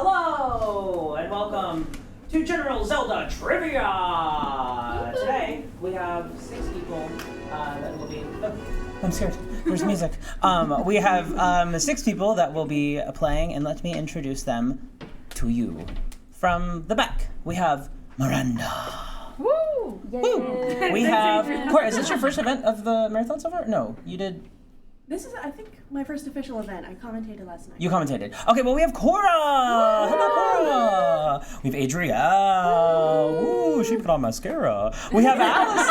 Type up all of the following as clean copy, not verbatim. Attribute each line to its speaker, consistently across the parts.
Speaker 1: Hello and welcome to General Zelda Trivia! Today we have 6 people that will be... Oh, I'm scared. There's music. We have 6 people that will be playing, and let me introduce them to you. From the back, we have Miranda.
Speaker 2: Woo!
Speaker 1: Woo! We have... Cora, is this your first event of the marathon so far? No, you did...
Speaker 2: This is, I think, my first official event. I commentated last night.
Speaker 1: You commentated. Okay, well, we have Cora! Hello, Cora! We have Adrielle. Ooh, she put on mascara. We have Allison!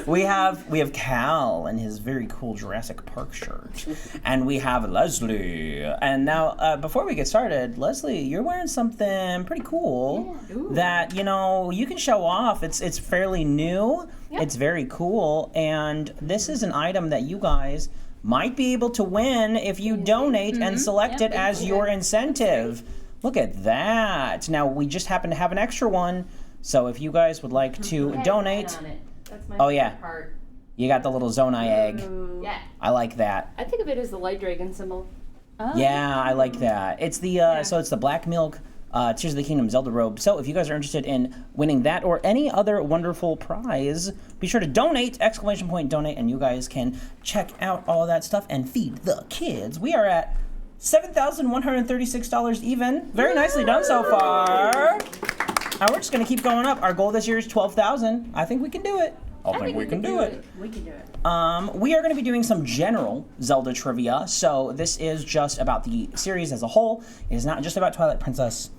Speaker 1: we have Cal in his very cool Jurassic Park shirt. And we have Leslie. And now, before we get started, Leslie, you're wearing something pretty cool that, you know, you can show off. It's fairly new. Yep. It's very cool, and this is an item that you guys might be able to win if you donate and select it as your incentive. Look at that. Now, we just happen to have an extra one, so if you guys would like to donate...
Speaker 3: That's my
Speaker 1: favorite
Speaker 3: part.
Speaker 1: You got the little Zonai egg.
Speaker 3: Yeah.
Speaker 1: I like that.
Speaker 3: I think of it as the light dragon symbol.
Speaker 1: Oh. Yeah, I like that. It's the, so it's the black milk Tears of the Kingdom Zelda robe. So if you guys are interested in winning that or any other wonderful prize, be sure to donate, ! Donate, and you guys can check out all of that stuff and feed the kids. We are at $7,136 even. Very nicely done so far. And we're just gonna keep going up. Our goal this year is $12,000. I think we can do it. I think we can do it.
Speaker 2: We can do it.
Speaker 1: We are going to be doing some general Zelda trivia, so this is just about the series as a whole. It is not just about Twilight Princess.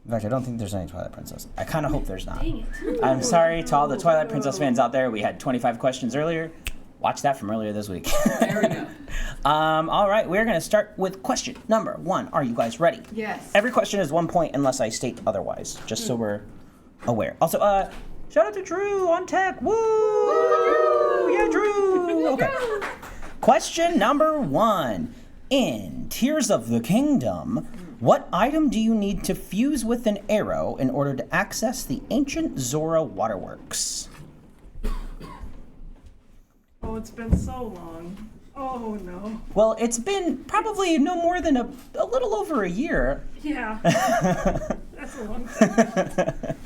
Speaker 1: In fact, I don't think there's any Twilight Princess. I kind of hope there's not.
Speaker 2: Dang it.
Speaker 1: I'm sorry to all the Twilight Princess fans out there. We had 25 questions earlier. Watch that from earlier this week.
Speaker 3: There we go.
Speaker 1: All right, we're going to start with question number 1. Are you guys ready?
Speaker 2: Yes.
Speaker 1: Every question is 1 point unless I state otherwise, just so we're aware. Also, shout out to Drew on tech. Woo! Yeah, Drew! Okay. Question number 1. In Tears of the Kingdom, what item do you need to fuse with an arrow in order to access the ancient Zora waterworks?
Speaker 2: Oh, it's been so long. Oh, no.
Speaker 1: Well, it's been probably no more than a little over a year.
Speaker 2: Yeah. That's a long time.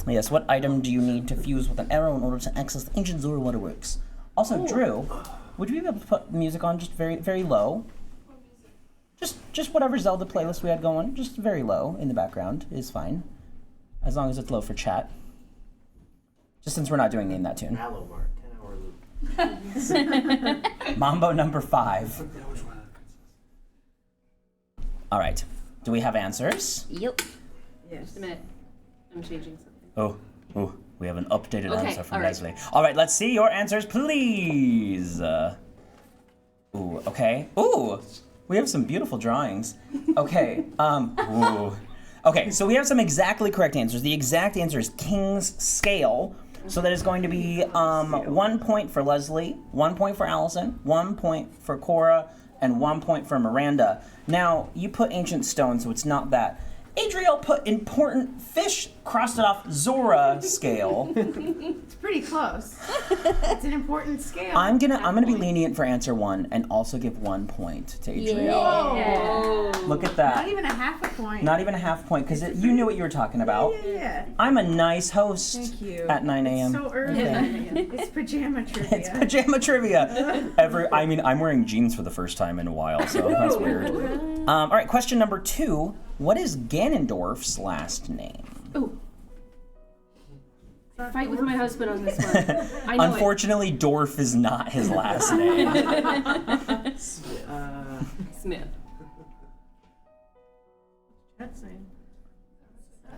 Speaker 1: Yes, what item do you need to fuse with an arrow in order to access the ancient Zora waterworks? Also, Drew, would you be able to put music on just very, very low? Just whatever Zelda playlist we had going, just very low in the background is fine. As long as it's low for chat. Just since we're not doing Name That Tune.
Speaker 4: 10-hour loop.
Speaker 1: Mambo number 5. All right. Do we have answers?
Speaker 3: Yep.
Speaker 2: Yes.
Speaker 3: Just a minute. I'm changing something.
Speaker 1: Oh, we have an updated answer from
Speaker 3: all right.
Speaker 1: Leslie. All right, let's see your answers, please. Ooh, okay. Ooh, we have some beautiful drawings. Okay, ooh. Okay, so we have some exactly correct answers. The exact answer is King's Scale. So that is going to be 1 point for Leslie, 1 point for Allison, 1 point for Cora, and 1 point for Miranda. Now, you put Ancient Stone, so it's not that. Adrielle put Important Fish, crossed it off Zora Scale.
Speaker 5: It's pretty close. It's an important scale.
Speaker 1: I'm gonna be lenient for answer 1 and also give 1 point to Adrielle.
Speaker 3: Yeah.
Speaker 1: Look at that.
Speaker 5: Not even a half a point.
Speaker 1: Not even a half point, because you knew what you were talking about.
Speaker 5: Yeah.
Speaker 1: I'm a nice host.
Speaker 5: Thank you.
Speaker 1: At 9 a.m.
Speaker 5: So early. It's pajama trivia.
Speaker 1: It's pajama trivia. I'm wearing jeans for the first time in a while, so that's weird. All right, question number 2. What is Ganondorf's last name?
Speaker 3: Ooh. Fight with my husband on this one. I know
Speaker 1: Unfortunately, Dorf is not his last name.
Speaker 3: Smith.
Speaker 2: That's name.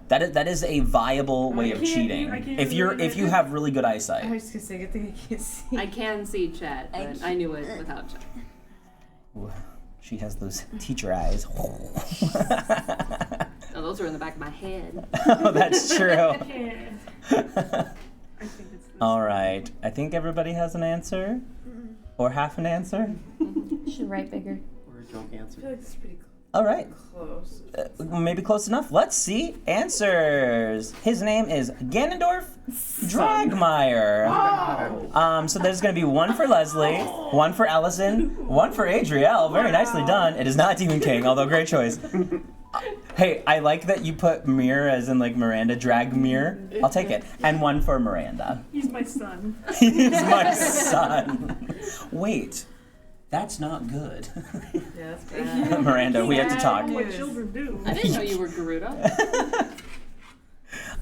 Speaker 1: That is a viable way of
Speaker 2: I can't
Speaker 1: cheating.
Speaker 2: do
Speaker 1: If you have really good
Speaker 5: I
Speaker 1: eyesight.
Speaker 5: was gonna say, good thing I can't see.
Speaker 3: I can see chat, but I knew it without chat.
Speaker 1: Ooh, she has those teacher eyes.
Speaker 3: Oh, those are in the back of my head.
Speaker 1: Oh, that's true.
Speaker 2: I think it's this.
Speaker 1: All right. I think everybody has an answer, or half an answer.
Speaker 6: You should write bigger.
Speaker 4: Or a joke
Speaker 2: I
Speaker 4: answer.
Speaker 2: feel like it's pretty
Speaker 1: All right.
Speaker 5: Close.
Speaker 1: Maybe close enough. Let's see answers. His name is Ganondorf Dragmire. So there's going to be one for Leslie, one for Allison, one for Adrielle. Very nicely done. It is not Demon King, although great choice. Hey, I like that you put Mir as in like Miranda, Dragmire. I'll take it. And one for Miranda.
Speaker 2: He's my son.
Speaker 1: He's my son. Wait, that's not good.
Speaker 5: Yeah, that's bad.
Speaker 1: Miranda, we have to talk.
Speaker 2: What children do.
Speaker 3: I didn't know you were Garuda.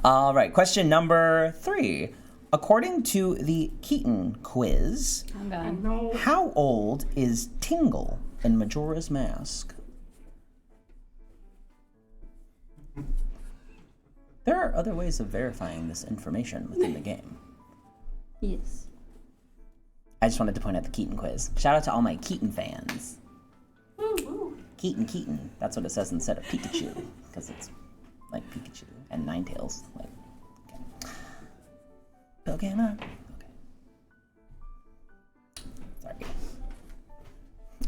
Speaker 1: All right, question number 3. According to the Keaton quiz,
Speaker 3: I'm done.
Speaker 2: No.
Speaker 1: how old is Tingle in Majora's Mask? There are other ways of verifying this information within the game.
Speaker 4: Yes.
Speaker 1: I just wanted to point out the Keaton quiz. Shout out to all my Keaton fans. Keaton. That's what it says instead of Pikachu, because it's like Pikachu and Ninetales. Like, okay. Pokemon. Okay. Sorry.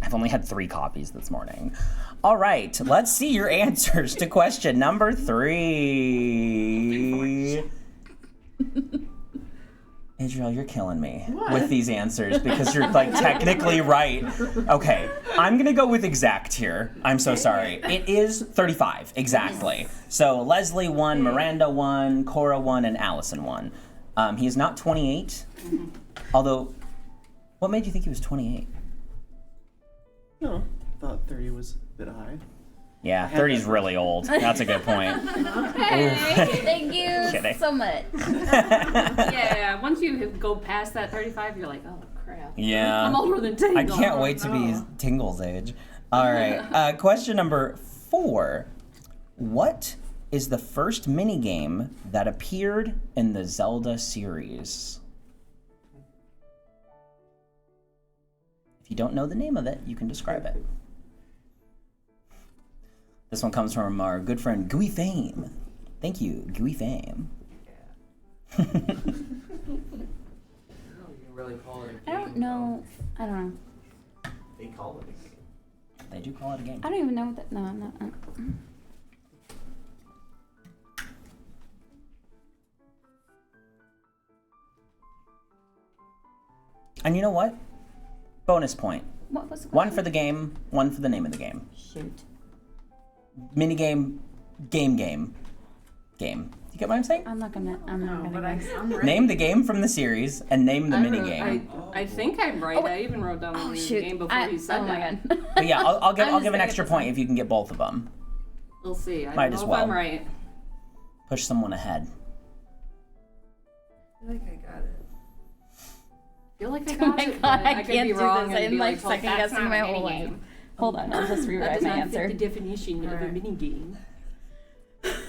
Speaker 1: I've only had 3 copies this morning. All right, let's see your answers to question number 3. Adrielle, you're killing me with these answers because you're like technically right. Okay, I'm gonna go with exact here. I'm so sorry. It is 35, exactly. So Leslie won, Miranda won, Cora won, and Allison won. He is not 28, although, what made you think he was 28?
Speaker 6: No, thought 30 was a bit high.
Speaker 1: Yeah, 30 is really old. That's a good point.
Speaker 4: Hey, thank you
Speaker 1: Kidding.
Speaker 4: so much.
Speaker 3: Yeah, once you go past that 35, you're like, oh crap.
Speaker 1: Yeah.
Speaker 3: I'm older than Tingle.
Speaker 1: I can't wait to be Tingle's age. All right. Question number 4. What is the first minigame that appeared in the Zelda series? If you don't know the name of it, you can describe it. This one comes from our good friend Gooey Fame. Thank you, Gooey Fame.
Speaker 6: You really call it a game?
Speaker 4: I don't know.
Speaker 6: They call it a game.
Speaker 1: They do call it a game.
Speaker 4: I don't even know what that. No, I'm not.
Speaker 1: And you know what? Bonus point.
Speaker 4: What was the
Speaker 1: One
Speaker 4: question?
Speaker 1: for the game, one for the name of the game.
Speaker 4: Shoot.
Speaker 1: Minigame, game. You get what I'm saying?
Speaker 4: I'm not gonna. I'm not
Speaker 5: No, but
Speaker 4: gonna.
Speaker 5: I'm ready.
Speaker 1: Name the game from the series and name the
Speaker 3: I
Speaker 1: minigame.
Speaker 3: think I'm right.
Speaker 4: Oh,
Speaker 3: I even wrote down the name of the
Speaker 4: Shoot.
Speaker 3: game before you said
Speaker 4: oh my
Speaker 3: that.
Speaker 4: god.
Speaker 1: But yeah, I'll give
Speaker 4: I'm
Speaker 1: an
Speaker 4: just
Speaker 1: extra
Speaker 4: gonna
Speaker 1: point if you can get both of them.
Speaker 3: We'll see. I
Speaker 1: Might
Speaker 3: don't
Speaker 1: as
Speaker 3: know
Speaker 1: well.
Speaker 3: if I'm right.
Speaker 1: Push someone ahead.
Speaker 5: I feel like I got it.
Speaker 3: I feel like I
Speaker 4: Oh
Speaker 3: got
Speaker 4: my
Speaker 3: it,
Speaker 4: god,
Speaker 3: but
Speaker 4: I
Speaker 3: I could
Speaker 4: can't
Speaker 3: be
Speaker 4: do
Speaker 3: wrong
Speaker 4: this.
Speaker 3: and
Speaker 4: I'm
Speaker 3: be
Speaker 4: like
Speaker 3: like, well,
Speaker 4: second
Speaker 3: that's
Speaker 4: guessing
Speaker 3: not
Speaker 4: my
Speaker 3: a
Speaker 4: whole
Speaker 3: minigame.
Speaker 4: life. Hold on, I'll just
Speaker 3: That
Speaker 4: rewrite
Speaker 3: does
Speaker 4: my
Speaker 3: not
Speaker 4: answer.
Speaker 3: fit the definition of a minigame.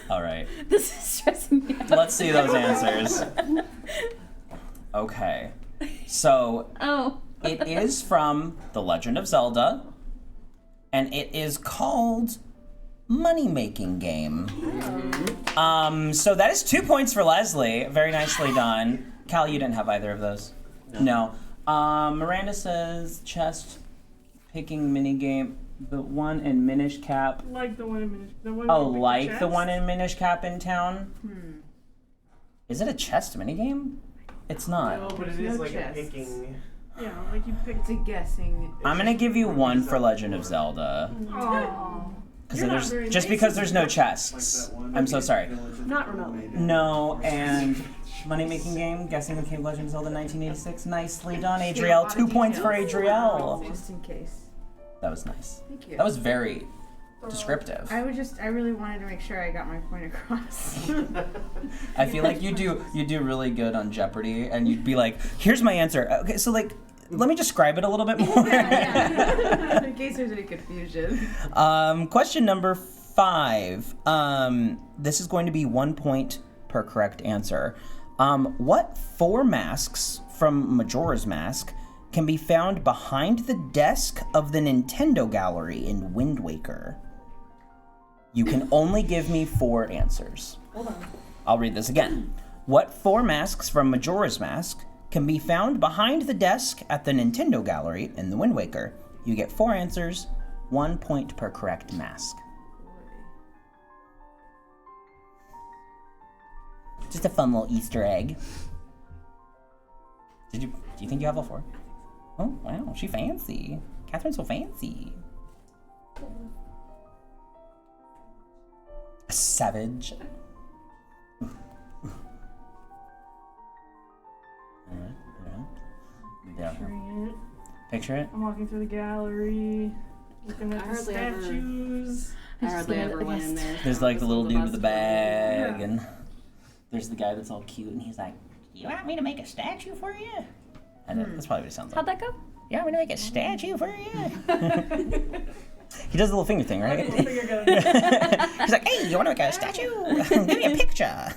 Speaker 1: All right.
Speaker 4: This is stressing me out.
Speaker 1: Let's see those answers. Okay. So
Speaker 4: Oh.
Speaker 1: it is from The Legend of Zelda, and it is called Money Making Game. So that is 2 points for Leslie. Very nicely done. Cal, you didn't have either of those. No. Miranda says chest picking minigame. The one in Minish Cap.
Speaker 2: Like the one in Minish. The one
Speaker 1: Oh,
Speaker 2: with
Speaker 1: like the
Speaker 2: chest?
Speaker 1: one in Minish Cap in town? Is it a chest minigame? It's not.
Speaker 5: No,
Speaker 6: But it
Speaker 5: there's
Speaker 6: is
Speaker 5: no
Speaker 6: like
Speaker 5: chests.
Speaker 6: a picking.
Speaker 2: Yeah, like you picked
Speaker 5: It's a guessing.
Speaker 1: I'm gonna give you one for Legend of Zelda.
Speaker 2: Oh.
Speaker 1: Because
Speaker 2: You're not
Speaker 1: there's
Speaker 2: very
Speaker 1: just
Speaker 2: nice
Speaker 1: because
Speaker 2: to
Speaker 1: there's
Speaker 2: me.
Speaker 1: no chests. I'm so sorry.
Speaker 2: Not remotely.
Speaker 1: No, and money making game, guessing the Cave Legend of Zelda 1986. Nicely done, Adrielle. 2 points for Adrielle.
Speaker 5: Just in case.
Speaker 1: That was nice.
Speaker 5: Thank you.
Speaker 1: That was very descriptive.
Speaker 5: I really wanted to make sure I got my point across.
Speaker 1: I feel like you do really good on Jeopardy, and you'd be like, "Here's my answer." Okay, so like, let me describe it a little bit more.
Speaker 5: In case there's any confusion.
Speaker 1: Question number 5. This is going to be 1 point per correct answer. What 4 masks from Majora's Mask can be found behind the desk of the Nintendo Gallery in Wind Waker? You can only give me 4 answers.
Speaker 3: Hold on.
Speaker 1: I'll read this again. What 4 masks from Majora's Mask can be found behind the desk at the Nintendo Gallery in the Wind Waker? You get 4 answers. 1 point per correct mask. Just a fun little Easter egg. Do you think you have all 4? Oh, wow, she fancy. Catherine's so fancy. A savage. Yeah.
Speaker 7: Picturing it.
Speaker 1: Picture it.
Speaker 7: I'm walking through the gallery, looking at
Speaker 3: I
Speaker 7: the
Speaker 3: hardly ever-
Speaker 7: statues.
Speaker 3: I hardly ever went in there.
Speaker 1: There's like the little dude with the bag,
Speaker 7: Yeah.
Speaker 1: and there's the guy that's all cute, and he's like, "You want me to make a statue for you?" And that's probably what it sounds
Speaker 4: How'd
Speaker 1: like.
Speaker 4: that go?
Speaker 1: You want me to make a statue for you? He does the little finger thing, right?
Speaker 7: Little finger gun.
Speaker 1: He's like, "Hey, you want to make a statue? Give me a picture."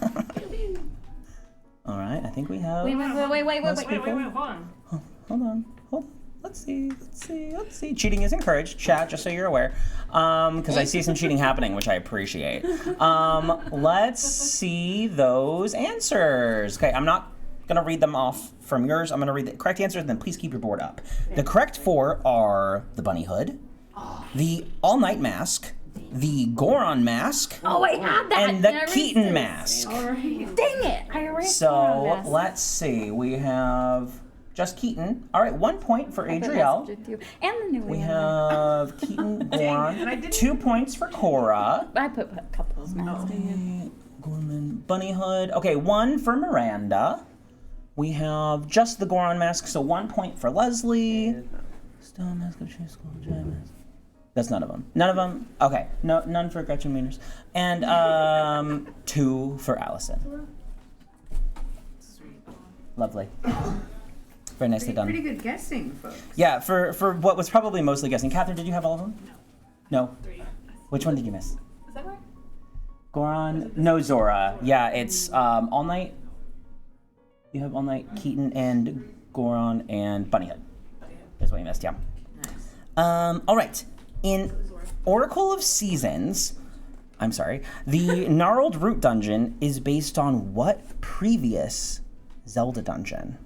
Speaker 1: All right, I think we have.
Speaker 4: Wait.
Speaker 1: most
Speaker 7: Wait,
Speaker 1: people.
Speaker 7: hold on.
Speaker 1: Hold on. Let's see. Cheating is encouraged, chat, just so you're aware. Because I see some cheating happening, which I appreciate. Let's see those answers. Okay, I'm not going to read them off from yours. I'm going to read the correct answers, and then please keep your board up. The correct 4 are the bunny hood, the all-night mask, the Goron mask,
Speaker 4: Oh, I had that.
Speaker 1: and the Keaton mask.
Speaker 4: Dang it! I erased
Speaker 1: So let's see. We have just Keaton. All right, 1 point for Adriel.
Speaker 4: And the new
Speaker 1: We
Speaker 4: one.
Speaker 1: have Keaton, Goron. 2 points for Cora.
Speaker 4: I put a couple of masks.
Speaker 1: Gorman, Bunny Hood. Okay, 1 for Miranda. We have just the Goron mask, so 1 point for Leslie. Stone mask of True School, Giant mask. That's none of them. None of them. Okay, no, none for Gretchen Wieners. And 2 for Allison. Lovely. Very nicely done.
Speaker 5: Pretty good guessing, folks.
Speaker 1: Yeah, for what was probably mostly guessing. Catherine, did you have all of them? No.
Speaker 7: 3.
Speaker 1: Which one did you miss?
Speaker 7: Is that right?
Speaker 1: Goron? No, Zora. Yeah, it's All Night. You have All Night, Keaton, and Goron, and Bunny Hood. That's what you missed, yeah. All right. In Oracle of Seasons, I'm sorry, the Gnarled Root Dungeon is based on what previous Zelda dungeon?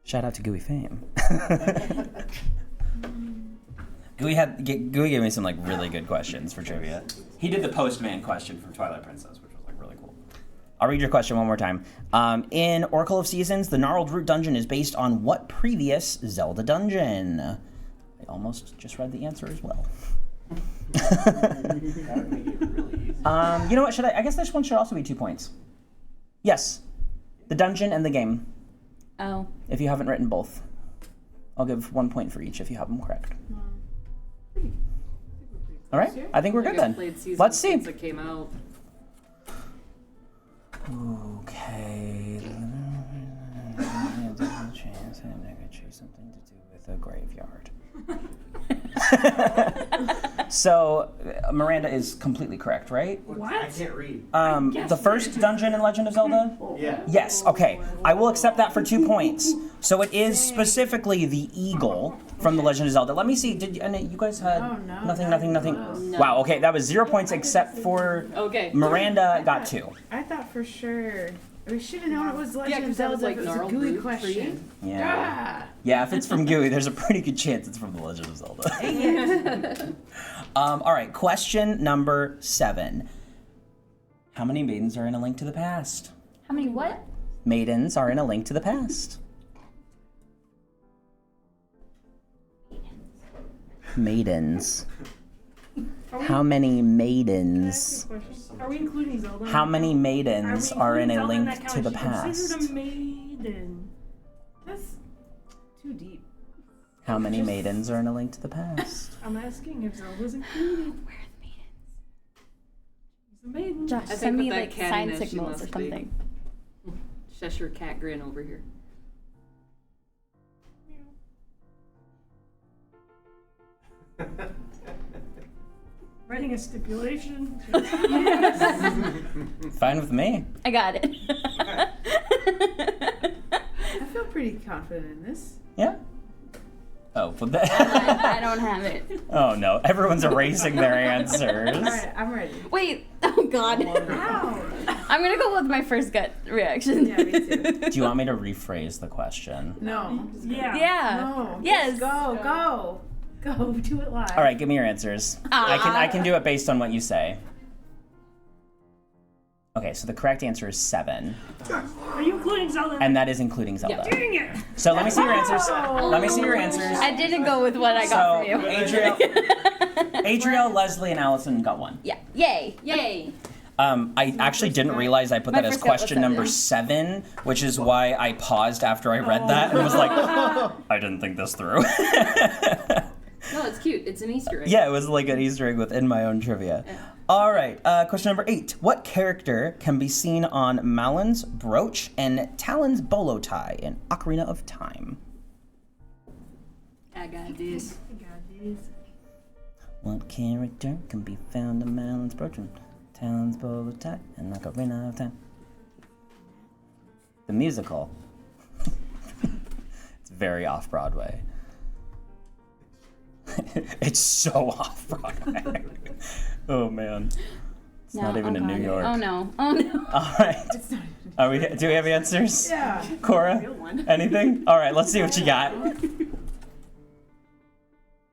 Speaker 1: Shout out to Gooey Fame. Gooey gave me some like really good questions for trivia. He did the Postman question from Twilight Princess, which was like really cool. I'll read your question one more time. In Oracle of Seasons, the Gnarled Root Dungeon is based on what previous Zelda dungeon? I almost just read the answer as well. You know what? I guess this one should also be 2 points. Yes, the dungeon and the game.
Speaker 4: Oh.
Speaker 1: If you haven't written both, I'll give 1 point for each if you have them correct. All right, I think we're good then. Let's see.
Speaker 3: Since it came out.
Speaker 1: Okay. Something to do with a graveyard. So Miranda is completely correct, right?
Speaker 7: What?
Speaker 6: I can't read.
Speaker 1: The first dungeon in Legend of Zelda?
Speaker 6: Yeah.
Speaker 1: Yes, okay. I will accept that for 2 points. So it is specifically the eagle from the Legend of Zelda. Let me see. You guys had nothing.
Speaker 3: No.
Speaker 1: Wow, okay, that was 0 points except for
Speaker 3: Okay.
Speaker 1: Miranda got 2.
Speaker 5: I thought for sure. We should have known it was Legend of
Speaker 3: 'cause that was,
Speaker 5: Zelda.
Speaker 3: like,
Speaker 5: If it was a
Speaker 3: gnarled
Speaker 5: gooey
Speaker 3: root for you.
Speaker 5: question.
Speaker 1: Yeah. Yeah, if it's from Gooey, there's a pretty good chance it's from the Legend of Zelda. All right, question number 7. How many maidens are in A Link to the Past?
Speaker 4: How many what?
Speaker 1: Maidens are in A Link to the Past. Maidens. How many maidens?
Speaker 7: Are we including Zelda?
Speaker 1: How many maidens are in A
Speaker 7: including Zelda
Speaker 1: Link
Speaker 7: that
Speaker 1: to the
Speaker 7: count? She
Speaker 1: Past?
Speaker 7: considered a maiden. That's
Speaker 5: Too deep.
Speaker 1: How many maidens are in A Link to the Past?
Speaker 7: I'm asking if Zelda's included.
Speaker 4: Where are the maidens?
Speaker 7: She's a maiden.
Speaker 4: Josh,
Speaker 3: think
Speaker 4: send me
Speaker 3: with that
Speaker 4: like sign
Speaker 3: cattiness, she
Speaker 4: signals or
Speaker 3: must be.
Speaker 4: something.
Speaker 3: Cheshire cat grin over here.
Speaker 7: Writing a stipulation.
Speaker 1: Fine with me.
Speaker 4: I got it.
Speaker 5: I feel pretty confident in this.
Speaker 1: Yeah. Oh, but
Speaker 4: I don't have it.
Speaker 1: Oh no, everyone's erasing their answers.
Speaker 5: Alright, I'm ready.
Speaker 4: Wait. Oh God.
Speaker 5: Ow!
Speaker 4: I'm gonna go with my first gut reaction.
Speaker 5: Yeah, me too.
Speaker 1: Do you want me to rephrase the question?
Speaker 5: No.
Speaker 7: Yeah.
Speaker 4: Yeah.
Speaker 5: No.
Speaker 4: Yes.
Speaker 5: Go. Do it live.
Speaker 1: All right, give me your answers. I can do it based on what you say. Okay, so the correct answer is 7,
Speaker 7: Are you including Zelda?
Speaker 1: and that is including Zelda.
Speaker 7: Dang it!
Speaker 1: So let me see your answers. Let me see your answers.
Speaker 4: I didn't go with what I got
Speaker 1: So
Speaker 4: from you.
Speaker 1: Adriel, Leslie, and Allison got 1.
Speaker 4: Yeah. Yay.
Speaker 3: Yay.
Speaker 1: I actually didn't realize I put
Speaker 4: My
Speaker 1: that as
Speaker 4: first gut was
Speaker 1: question number 7, which is why I paused after I read that and was like, I didn't think this through.
Speaker 3: No, it's cute. It's an Easter egg.
Speaker 1: Yeah, it was like an Easter egg within my own trivia. All right, question number 8. What character can be seen on Malon's brooch and Talon's bolo tie in Ocarina of Time?
Speaker 3: I got this.
Speaker 7: I got this.
Speaker 1: What character can be found on Malon's brooch and Talon's bolo tie in Ocarina of Time? The musical. It's very off-Broadway. It's so off-Broadway. Oh, man. It's
Speaker 4: No,
Speaker 1: not even
Speaker 4: oh,
Speaker 1: in
Speaker 4: God.
Speaker 1: New York.
Speaker 4: Oh no. Oh no.
Speaker 1: All right.
Speaker 5: It's not.
Speaker 1: Do we have answers?
Speaker 5: Yeah.
Speaker 1: Cora? Anything? All right, let's see what you got.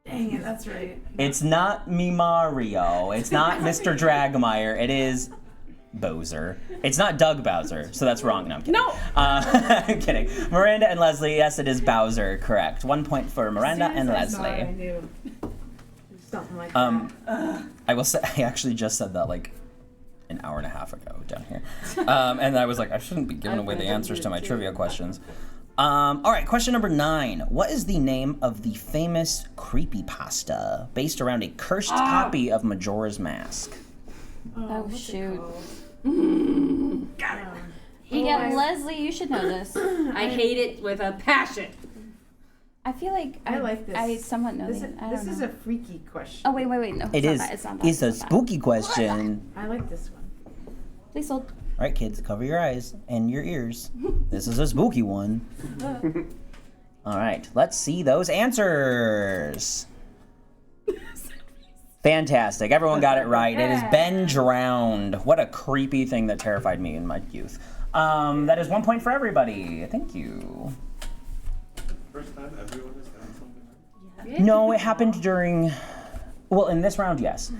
Speaker 5: Dang it, that's right.
Speaker 1: It's not me Mario. It's not Mr. Dragmire. It is Bowser. It's not Doug Bowser, so that's wrong. No, I'm kidding.
Speaker 3: No!
Speaker 1: I'm kidding. Miranda and Leslie, yes, it is Bowser, correct. 1 point for Miranda and
Speaker 5: As soon as I saw it, I
Speaker 1: Leslie.
Speaker 5: knew. Something like
Speaker 1: I will say, I actually just said that like an hour and a half ago down here. And I was like, I shouldn't be giving away the answers to my trivia questions. All right, question number 9. What is the name of the famous creepypasta based around a cursed copy of Majora's Mask?
Speaker 4: Oh shoot.
Speaker 7: Got it.
Speaker 4: Yeah, Leslie, you should know this.
Speaker 3: I hate it with a passion.
Speaker 4: I feel like
Speaker 5: I like this.
Speaker 4: I somewhat know
Speaker 5: This
Speaker 4: the.
Speaker 5: is,
Speaker 4: I don't
Speaker 5: this
Speaker 4: know.
Speaker 5: is a freaky question.
Speaker 4: Oh wait, no.
Speaker 1: It is.
Speaker 4: It's not that.
Speaker 1: It's a
Speaker 4: not that.
Speaker 1: spooky question.
Speaker 5: I like this one.
Speaker 4: Please hold.
Speaker 1: All right, kids, cover your eyes and your ears. This is a spooky one. All right, let's see those answers. Fantastic. Everyone got it right. It is Ben Drowned. What a creepy thing that terrified me in my youth. That is 1 point for everybody. Thank you.
Speaker 6: First time everyone has done something like that?
Speaker 1: No, it happened during. Well, in this round, yes.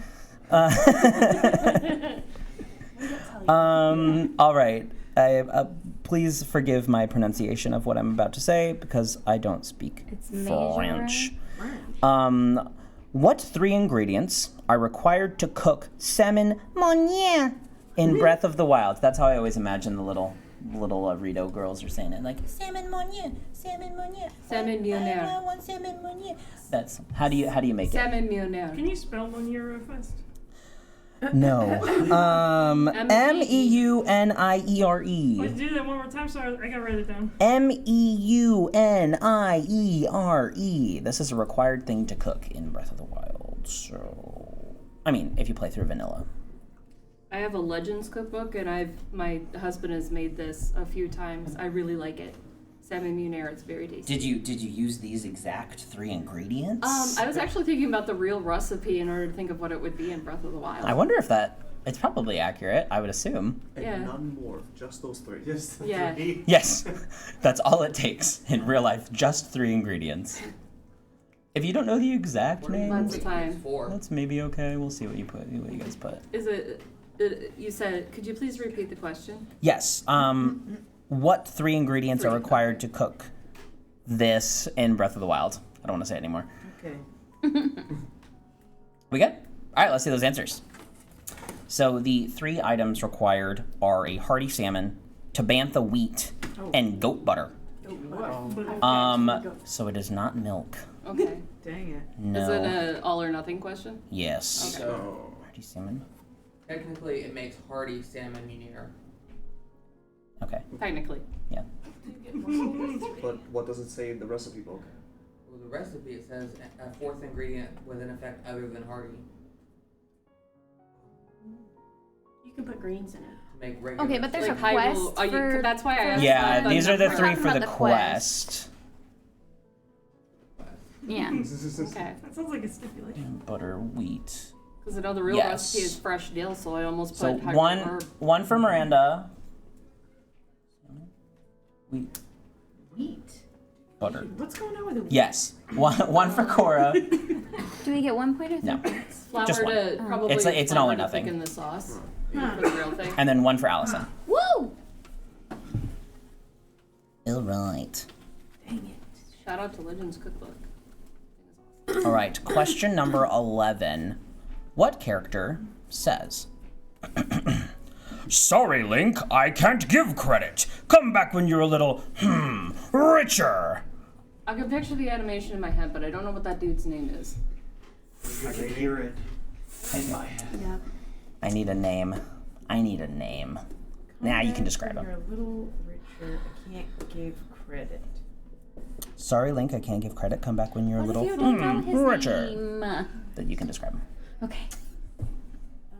Speaker 1: All right. Please forgive my pronunciation of what I'm about to say because I don't speak
Speaker 4: It's
Speaker 1: French. What 3 ingredients are required to cook salmon Monier in Breath of the Wild? That's how I always imagine the little Rito girls are saying it, like salmon Monier, salmon Monier,
Speaker 3: Salmon millionaire.
Speaker 1: I want salmon Monier. That's how do you make it?
Speaker 3: Salmon millionaire.
Speaker 7: Can you spell one year real fast?
Speaker 1: No. MEUNIERE.
Speaker 7: Let's do that one more time so I gotta write it down.
Speaker 1: MEUNIERE. This is a required thing to cook in Breath of the Wild. So, I mean, if you play through vanilla.
Speaker 3: I have a Legends cookbook, and my husband has made this a few times. I really like it. Salmon millionaire. It's very tasty.
Speaker 1: Did you use these exact 3 ingredients?
Speaker 3: I was actually thinking about the real recipe in order to think of what it would be in Breath of the Wild.
Speaker 1: I wonder if it's probably accurate. I would assume.
Speaker 6: And
Speaker 3: Yeah.
Speaker 6: none more. Just those 3. Just the
Speaker 3: Yeah.
Speaker 6: 3.
Speaker 1: Yes, that's all it takes in real life. Just 3 ingredients. If you don't know the exact
Speaker 3: Lots
Speaker 1: names,
Speaker 3: of time.
Speaker 1: that's maybe okay. We'll see what you guys put.
Speaker 3: Is it? You said? Could you please repeat the question?
Speaker 1: Yes. What 3 ingredients are required to cook this in Breath of the Wild? I don't want to say it anymore.
Speaker 5: Okay.
Speaker 1: We good? All right, let's see those answers. So the 3 items required are a hearty salmon, tabantha wheat, and goat butter. So it is not milk.
Speaker 3: Okay.
Speaker 5: Dang it.
Speaker 1: No.
Speaker 3: Is it a all or nothing question?
Speaker 1: Yes.
Speaker 3: Okay.
Speaker 6: So,
Speaker 1: Hearty salmon.
Speaker 8: Technically, it makes hearty salmon meunier.
Speaker 1: Okay.
Speaker 3: Technically.
Speaker 1: Yeah.
Speaker 6: but what does it say in the recipe book?
Speaker 8: Well, the recipe, it says a 4th ingredient with an effect other than hearty
Speaker 2: You can put greens in it.
Speaker 8: to make regular.
Speaker 4: Okay, but there's
Speaker 3: Like
Speaker 4: a
Speaker 3: Hyrule-
Speaker 4: quest for.
Speaker 3: that's why I asked
Speaker 1: Yeah,
Speaker 3: about
Speaker 1: these are the
Speaker 3: number.
Speaker 1: 3
Speaker 4: Talking
Speaker 1: for
Speaker 4: about
Speaker 1: the
Speaker 4: the
Speaker 1: quest.
Speaker 4: Yeah.
Speaker 3: Okay.
Speaker 7: That sounds like a stipulation.
Speaker 1: Butter, wheat.
Speaker 3: Because I know the real
Speaker 1: Yes.
Speaker 3: recipe is fresh dill, so I almost
Speaker 1: So
Speaker 3: put high
Speaker 1: one for Miranda. Wheat,
Speaker 5: Wheat.
Speaker 1: butter.
Speaker 5: What's going on with the wheat?
Speaker 1: Yes. One for Cora.
Speaker 4: Do we get 1 point or 3
Speaker 1: No.
Speaker 4: points?
Speaker 3: flour
Speaker 1: Just one.
Speaker 3: to probably
Speaker 1: It's an all or
Speaker 3: flour to
Speaker 1: nothing.
Speaker 3: thicken the sauce
Speaker 5: Huh.
Speaker 3: for the real thing.
Speaker 1: And then one for Allison.
Speaker 4: Woo!
Speaker 1: All right.
Speaker 5: Dang it.
Speaker 3: Shout out to Legends Cookbook.
Speaker 1: All right. Question number 11. What character says, "Sorry, Link, I can't give credit. Come back when you're a little, richer."
Speaker 3: I can picture the animation in my head, but I don't know what that dude's name is.
Speaker 6: I can hear it in my head.
Speaker 2: Yeah.
Speaker 1: I need a name. Nah, you can describe
Speaker 5: You're
Speaker 1: him.
Speaker 5: a little richer. I can't give credit.
Speaker 1: Sorry, Link, I can't give credit. Come back when you're a
Speaker 4: What
Speaker 1: little,
Speaker 4: if you don't know his
Speaker 1: richer.
Speaker 4: name?
Speaker 1: That you can describe him.
Speaker 4: Okay.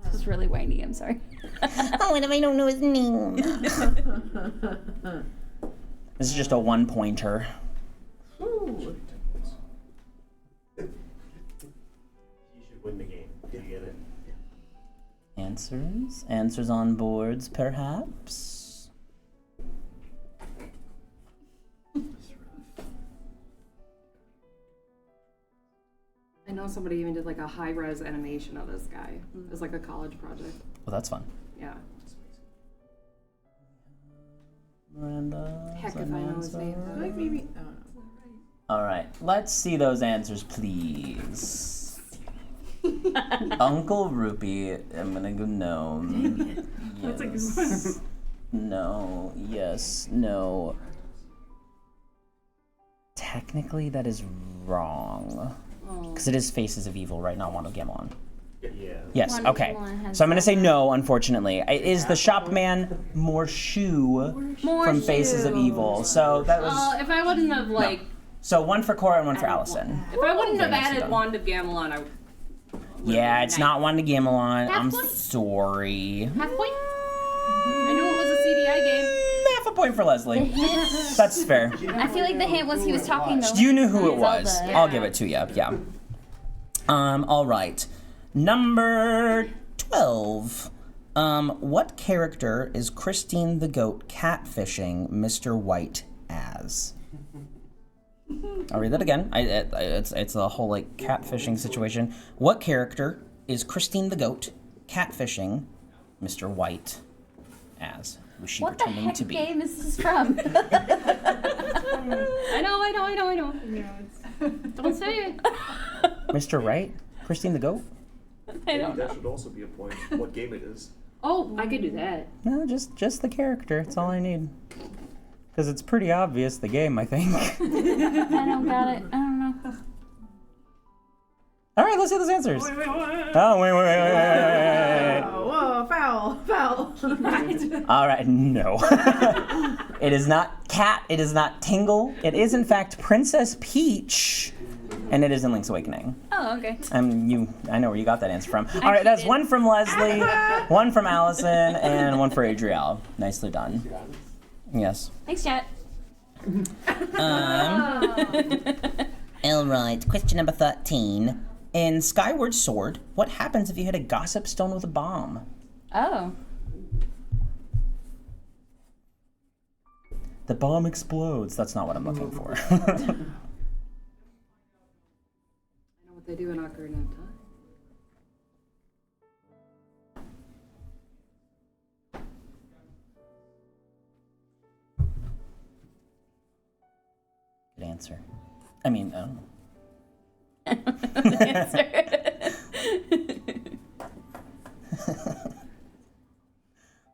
Speaker 4: This is really whiny, I'm sorry.
Speaker 1: Oh, what if I don't know his name? This is just a one-pointer.
Speaker 5: Ooh.
Speaker 6: You should win the game. Do you get it?
Speaker 1: Answers on boards, perhaps?
Speaker 3: I know somebody even did like a high-res animation of this guy. It was like a college project.
Speaker 1: Well, that's fun.
Speaker 3: Yeah.
Speaker 1: Miranda.
Speaker 3: Heck
Speaker 1: is that
Speaker 3: if I
Speaker 1: no
Speaker 3: know his name.
Speaker 1: answer?
Speaker 5: Like maybe. Oh no.
Speaker 1: All right, let's see those answers, please. Uncle Rupee, I'm gonna go no.
Speaker 7: That's a good
Speaker 1: Yes. No, yes, no. Technically, that is wrong.
Speaker 3: Oh.
Speaker 1: Because it is Faces of Evil, right? Not Wand of Gamelon.
Speaker 6: Yeah.
Speaker 1: Yes,
Speaker 4: Wand of
Speaker 1: okay.
Speaker 4: Gamelon has
Speaker 1: So I'm gonna say
Speaker 4: that.
Speaker 1: no, unfortunately. It is the shopman Morshu
Speaker 4: More
Speaker 1: from Faces of Evil. So that was.
Speaker 3: Well, if I wouldn't have like,
Speaker 1: So one for Cora and one for Allison.
Speaker 3: if I wouldn't have
Speaker 1: Very nicely
Speaker 3: added
Speaker 1: done.
Speaker 3: Wand of Gamelon, I.
Speaker 1: Yeah, it's not Wand of Gamelon.
Speaker 3: Half
Speaker 1: I'm
Speaker 3: point?
Speaker 1: sorry.
Speaker 3: Half point. I knew it was a CDI game.
Speaker 1: Half a point for Leslie. That's fair.
Speaker 4: I feel like the hint was he was talking to
Speaker 1: You knew who it was.
Speaker 4: Zelda.
Speaker 1: I'll give it to you. Yeah. All right. Number 12. What character is Christine the Goat catfishing Mr. White as? I'll read that again. It's a whole like catfishing situation. What character is Christine the Goat catfishing Mr. White as? Who's she
Speaker 4: What the
Speaker 1: pretending
Speaker 4: heck
Speaker 1: to be?
Speaker 4: game is this from?
Speaker 3: I know.
Speaker 7: Yeah, it's
Speaker 3: Don't say it.
Speaker 1: Mr. Right? Christine the Goat?
Speaker 4: I don't
Speaker 6: That should also be a point. What game it is?
Speaker 3: Oh, I could do that.
Speaker 1: No, just the character. That's all I need. Because it's pretty obvious, the game, I think.
Speaker 4: I don't got it. I don't know.
Speaker 1: All right, let's see those answers.
Speaker 7: wait, wait.
Speaker 1: Oh, wait.
Speaker 5: Oh, whoa, foul.
Speaker 1: All right, no. It is not Cat. It is not Tingle. It is, in fact, Princess Peach. And it is in Link's Awakening.
Speaker 4: Oh, okay.
Speaker 1: I know where you got that answer from. All right, that's one from Leslie, one from Allison, and one for Adrielle. Nicely done. Yes.
Speaker 4: Thanks, chat.
Speaker 1: All right, question number 13. In Skyward Sword, what happens if you hit a gossip stone with a bomb?
Speaker 4: Oh.
Speaker 1: The bomb explodes. That's not what I'm looking for.
Speaker 3: I know what they do in Ocarina of Time.
Speaker 1: Good answer. I mean, I don't know.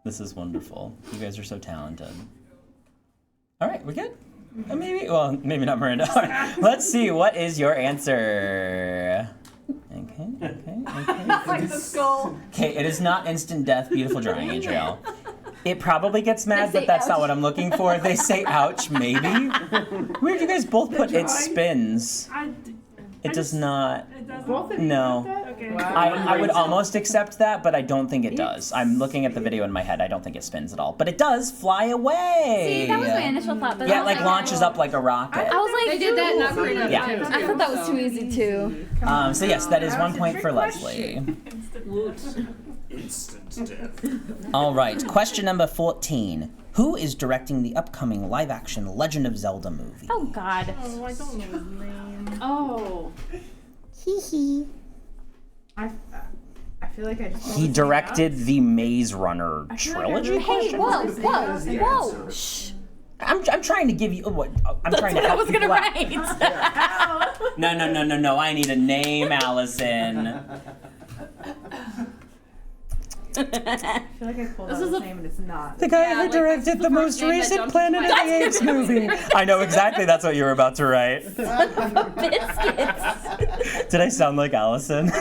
Speaker 1: This is wonderful. You guys are so talented. All right, we're good? Maybe not Miranda. All right, let's see. What is your answer? Okay.
Speaker 2: Like the skull.
Speaker 1: Okay, it is not instant death, beautiful drawing, Adrielle. It probably gets mad,
Speaker 4: They
Speaker 1: but
Speaker 4: say
Speaker 1: that's not
Speaker 4: ouch.
Speaker 1: what I'm looking for. They say ouch, maybe. Weird, you guys both put it spins. It does not.
Speaker 7: It doesn't.
Speaker 5: Both of you
Speaker 1: No.
Speaker 5: got that?
Speaker 7: Okay.
Speaker 5: Wow.
Speaker 1: I would almost accept that, but I don't think it does. I'm looking at the video in my head. I don't think it spins at all. But it does fly away.
Speaker 4: See, that was my initial thought, but
Speaker 1: Yeah,
Speaker 4: I
Speaker 1: it
Speaker 4: was
Speaker 1: like launches up like a rocket.
Speaker 4: I was
Speaker 3: They did that in Ocarina of
Speaker 1: Yeah.
Speaker 3: Time,
Speaker 4: I thought that was too easy too.
Speaker 1: So yes, that is
Speaker 5: That
Speaker 1: 1
Speaker 5: was a
Speaker 1: point
Speaker 5: trick
Speaker 1: for
Speaker 5: question.
Speaker 1: Leslie.
Speaker 6: Instant death.
Speaker 1: All right, question number 14. Who is directing the upcoming live-action Legend of Zelda movie?
Speaker 4: Oh God.
Speaker 7: Oh, I don't know his name.
Speaker 3: Oh.
Speaker 4: Hee hee.
Speaker 5: I feel like I just.
Speaker 1: He directed the Maze Runner trilogy?
Speaker 4: Hey, whoa, whoa, whoa. Shh.
Speaker 1: I'm trying to give you what I'm trying to
Speaker 4: That's what I
Speaker 1: help
Speaker 4: was gonna
Speaker 1: people out.
Speaker 4: write.
Speaker 1: No. I need a name, Allison.
Speaker 5: I feel like I pulled out his name and it's not.
Speaker 1: The guy
Speaker 3: Yeah,
Speaker 1: who
Speaker 3: like,
Speaker 1: directed
Speaker 3: that's
Speaker 1: the
Speaker 3: the
Speaker 1: most
Speaker 3: first name that
Speaker 1: recent
Speaker 3: jumped
Speaker 1: Planet
Speaker 3: into
Speaker 1: of
Speaker 3: my
Speaker 1: the
Speaker 3: head.
Speaker 1: Apes movie. I know exactly that's what you were about to write.
Speaker 4: Biscuits.
Speaker 1: Did I sound like Allison?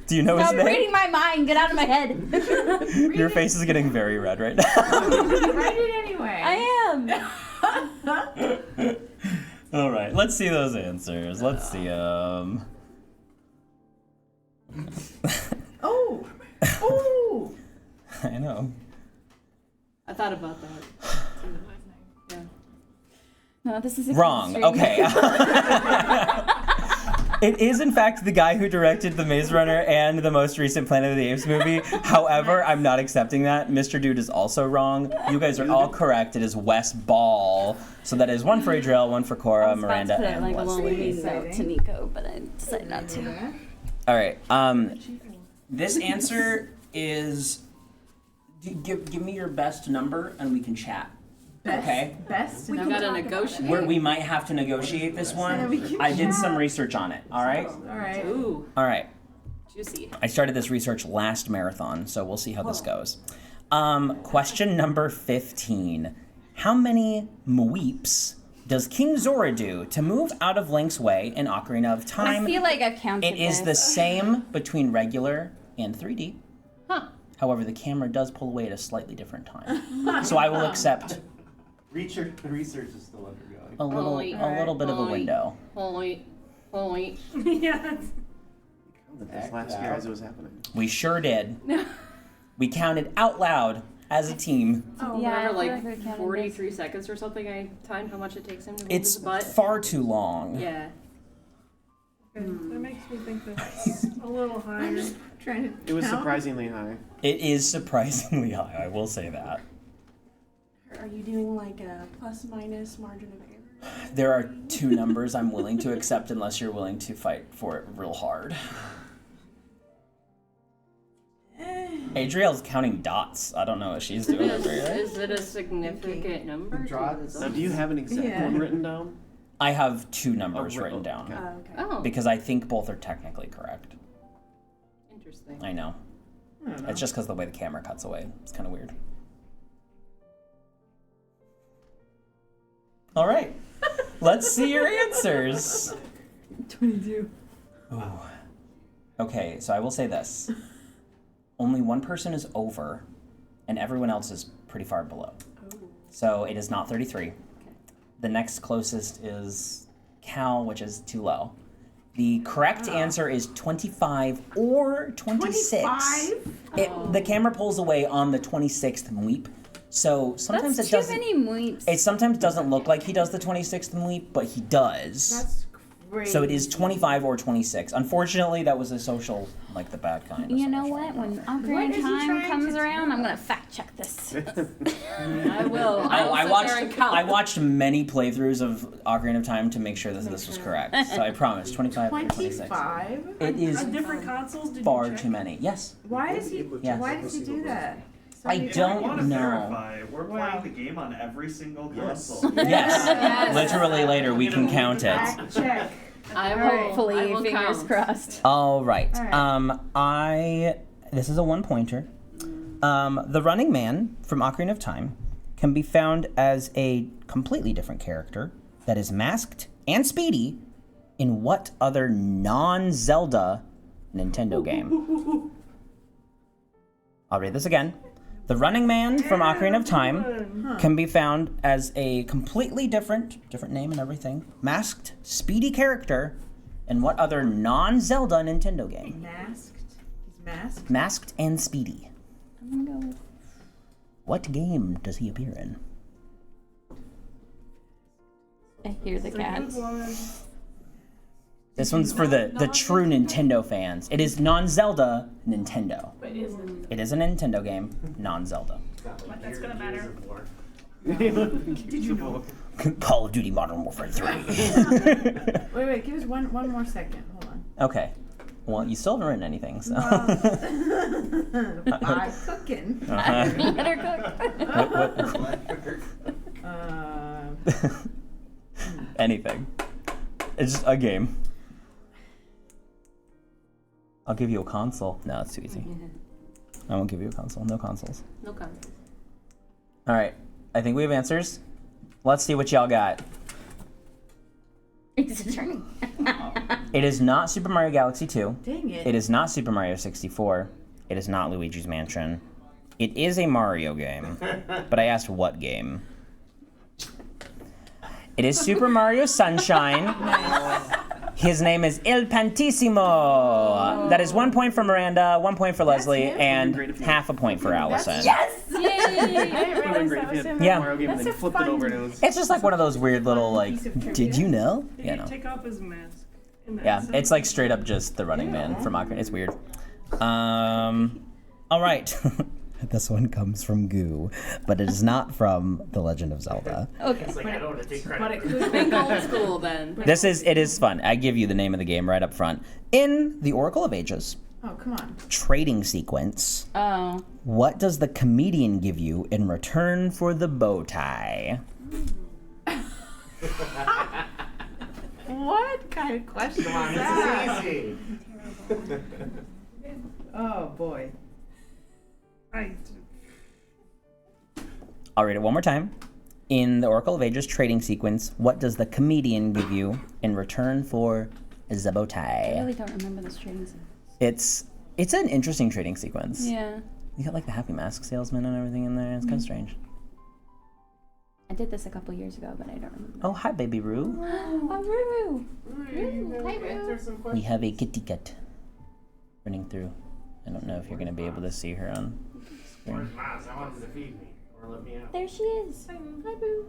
Speaker 1: Do you know his
Speaker 4: Stop
Speaker 1: name?
Speaker 4: reading my mind. Get out of my head.
Speaker 1: Your face is getting very red right now.
Speaker 5: Write it anyway.
Speaker 4: I am.
Speaker 1: All right, let's see those answers. Let's see them.
Speaker 5: Oh. Oh.
Speaker 1: I know.
Speaker 3: I thought about that. Yeah.
Speaker 4: No, this is
Speaker 1: Wrong.
Speaker 4: extreme.
Speaker 1: Okay. It is, in fact, the guy who directed The Maze Runner and the most recent Planet of the Apes movie. However, I'm not accepting that. Mr. Dude is also wrong. You guys are all correct. It is Wes Ball. So that is 1 for Adriel, 1 for
Speaker 4: I
Speaker 1: Cora,
Speaker 4: was about
Speaker 1: Miranda,
Speaker 4: to put it
Speaker 1: and
Speaker 4: like a
Speaker 1: Leslie.
Speaker 4: lonely note to Nico, but I decided not to.
Speaker 1: All right. This answer is. Give me your best number and we can chat. Okay.
Speaker 5: Best.
Speaker 3: We gotta negotiate.
Speaker 1: We might have to negotiate this one. I did some research on it. All right.
Speaker 5: All right.
Speaker 3: Ooh,
Speaker 1: All right.
Speaker 3: juicy.
Speaker 1: I started this research last marathon, so we'll see how this goes. Question number 15. How many mweeps does King Zora do to move out of Link's way in Ocarina of Time?
Speaker 4: I feel like I've counted
Speaker 1: It is the
Speaker 4: this.
Speaker 1: same between regular and 3D.
Speaker 3: Huh.
Speaker 1: However, the camera does pull away at a slightly different time. So I will accept
Speaker 6: Research is still undergoing.
Speaker 1: a little bit of a window.
Speaker 3: Holy.
Speaker 7: Yeah, that's
Speaker 6: This last year as it was happening.
Speaker 1: We sure did. We counted out loud as a team.
Speaker 3: Oh,
Speaker 4: Yeah, I
Speaker 3: whatever,
Speaker 4: feel like we
Speaker 3: like
Speaker 4: counted
Speaker 3: 43 seconds or something. I timed how much it takes him to move
Speaker 1: It's
Speaker 3: his butt.
Speaker 1: far too long.
Speaker 3: Yeah.
Speaker 7: good. That makes me think that's a little higher.
Speaker 5: Trying to.
Speaker 6: It was
Speaker 5: count.
Speaker 6: surprisingly high.
Speaker 1: It is surprisingly high, I will say that.
Speaker 2: Are you doing like a plus minus margin of error?
Speaker 1: There are 2 numbers I'm willing to accept unless you're willing to fight for it real hard. Adriel's counting dots. I don't know what she's doing over here.
Speaker 3: Is it a significant number?
Speaker 8: Draw
Speaker 3: to the
Speaker 6: Now, do you have an exact
Speaker 5: Yeah.
Speaker 6: one written down?
Speaker 1: I have 2 numbers
Speaker 6: Oh,
Speaker 1: written down.
Speaker 6: okay.
Speaker 2: Okay.
Speaker 3: Oh,
Speaker 1: Because I think both are technically correct.
Speaker 3: interesting.
Speaker 1: I know.
Speaker 5: I don't know.
Speaker 1: It's just because the way the camera cuts away. It's kind of weird. All right. Let's see your answers.
Speaker 4: 22.
Speaker 1: Ooh. Okay, so I will say this. Only one person is over, and everyone else is pretty far below. So it is not 33. The next closest is Cal, which is too low. The correct answer is 25 or 26.
Speaker 5: 25?
Speaker 1: The camera pulls away on the 26th mweep. So sometimes
Speaker 4: That's
Speaker 1: it
Speaker 4: too
Speaker 1: doesn't.
Speaker 4: many mweeps.
Speaker 1: It sometimes doesn't look like he does the 26th mweep, but he does.
Speaker 5: That's crazy.
Speaker 1: So it is 25 or 26. Unfortunately, that was a social, like the bad kind. of
Speaker 4: You know
Speaker 1: social.
Speaker 4: what? When
Speaker 5: What
Speaker 4: Ocarina
Speaker 5: is he
Speaker 4: of Time
Speaker 5: trying
Speaker 4: comes
Speaker 5: to
Speaker 4: around,
Speaker 5: do?
Speaker 4: I'm gonna fact check this.
Speaker 3: I will.
Speaker 1: I
Speaker 3: sit there and count.
Speaker 1: watched many playthroughs of Ocarina of Time to make sure that this was correct. So I promise, 25 or 26.
Speaker 5: 25?
Speaker 1: It is
Speaker 7: On different consoles, did
Speaker 1: far
Speaker 7: you check?
Speaker 1: too many. Yes.
Speaker 5: Why is he?
Speaker 1: Yeah.
Speaker 5: Why does he do that?
Speaker 1: I
Speaker 5: Somebody-
Speaker 1: don't
Speaker 9: want to
Speaker 1: know.
Speaker 9: verify. We're playing
Speaker 5: Wow.
Speaker 9: the game on every single
Speaker 6: Yes.
Speaker 9: console.
Speaker 1: Yes.
Speaker 3: Yes.
Speaker 1: Literally later we can count it.
Speaker 5: Fact check.
Speaker 3: I will.
Speaker 4: Hopefully,
Speaker 3: I will
Speaker 4: fingers
Speaker 3: count.
Speaker 4: crossed.
Speaker 1: All right.
Speaker 5: Alright.
Speaker 1: This is a 1-pointer. The Running Man from Ocarina of Time can be found as a completely different character that is masked and speedy in what other non-Zelda Nintendo game? I'll read this again. The Running Man from Ocarina of Time can be found as a completely different name and everything, masked, speedy character in what other non-Zelda Nintendo game?
Speaker 5: Masked. He's masked.
Speaker 1: Masked and speedy.
Speaker 4: I'm gonna go.
Speaker 1: What game does he appear in?
Speaker 4: I hear the
Speaker 7: It's a good
Speaker 4: cats.
Speaker 7: one.
Speaker 1: This one's for the true Nintendo fans. It is non-Zelda Nintendo.
Speaker 2: But is it?
Speaker 1: It is a Nintendo game, non-Zelda.
Speaker 7: But that's gonna matter.
Speaker 5: Did you know?
Speaker 1: Call of Duty Modern Warfare 3.
Speaker 5: Wait, give us one more second. Hold on.
Speaker 1: Okay. Well, you still haven't written anything, so.
Speaker 5: I'm cooking.
Speaker 1: Uh-huh.
Speaker 4: Let her cook.
Speaker 1: Anything. It's just a game. I'll give you a console. No, it's too easy. I won't give you a console. No consoles.
Speaker 3: No comments.
Speaker 1: All right. I think we have answers. Let's see what y'all got.
Speaker 4: It's turning.
Speaker 1: It is not Super Mario Galaxy 2.
Speaker 5: Dang it.
Speaker 1: It is not Super Mario 64. It is not Luigi's Mansion. It is a Mario game. But I asked what game. It is Super Mario Sunshine. His name is Il Pantissimo. That is 1 point for Miranda, 1 point for Leslie, and half a point for Allison.
Speaker 5: Yes!
Speaker 4: Yay!
Speaker 5: I didn't realize that was him.
Speaker 1: Yeah.
Speaker 9: Mario game and then
Speaker 5: That's
Speaker 9: you
Speaker 5: a
Speaker 9: flipped it over and it
Speaker 5: fun-
Speaker 9: was.
Speaker 1: It's just like one of those weird little like,
Speaker 5: Piece of trivia.
Speaker 1: did you know?
Speaker 7: Did
Speaker 1: You
Speaker 7: he
Speaker 1: know.
Speaker 7: take off his mask? In that
Speaker 1: Yeah,
Speaker 7: scene?
Speaker 1: it's like straight up just the Running Man from Ocarina. It's weird. All right. This one comes from Goo, but it is not from The Legend of Zelda.
Speaker 4: Okay.
Speaker 6: It's like, I don't want to take
Speaker 5: But
Speaker 6: credit.
Speaker 5: it could
Speaker 3: Think old school then.
Speaker 1: It is fun. I give you the name of the game right up front. In the Oracle of Ages
Speaker 5: Oh, come on.
Speaker 1: trading sequence,
Speaker 4: Oh.
Speaker 1: what does the comedian give you in return for the bow tie?
Speaker 5: What kind of question
Speaker 6: Come on,
Speaker 5: is that?
Speaker 6: this is easy.
Speaker 5: Oh, boy.
Speaker 1: I'll read it one more time. In the Oracle of Ages trading sequence, what does the comedian give you in return for the bow
Speaker 4: I
Speaker 1: tie?
Speaker 4: really don't remember this trading sequence.
Speaker 1: It's an interesting trading sequence.
Speaker 4: Yeah.
Speaker 1: You got like the Happy Mask salesman and everything in there. It's kind of strange.
Speaker 4: I did this a couple years ago, but I don't remember.
Speaker 1: Oh, hi, baby Roo.
Speaker 4: Oh, Roo!
Speaker 5: Hi, Roo.
Speaker 1: We have a kitty cat running through. I don't know if you're going to be able to see her on screen.
Speaker 6: Where's Maz? I wanted to feed me. Or let me out.
Speaker 4: There she is. Hi, Boo.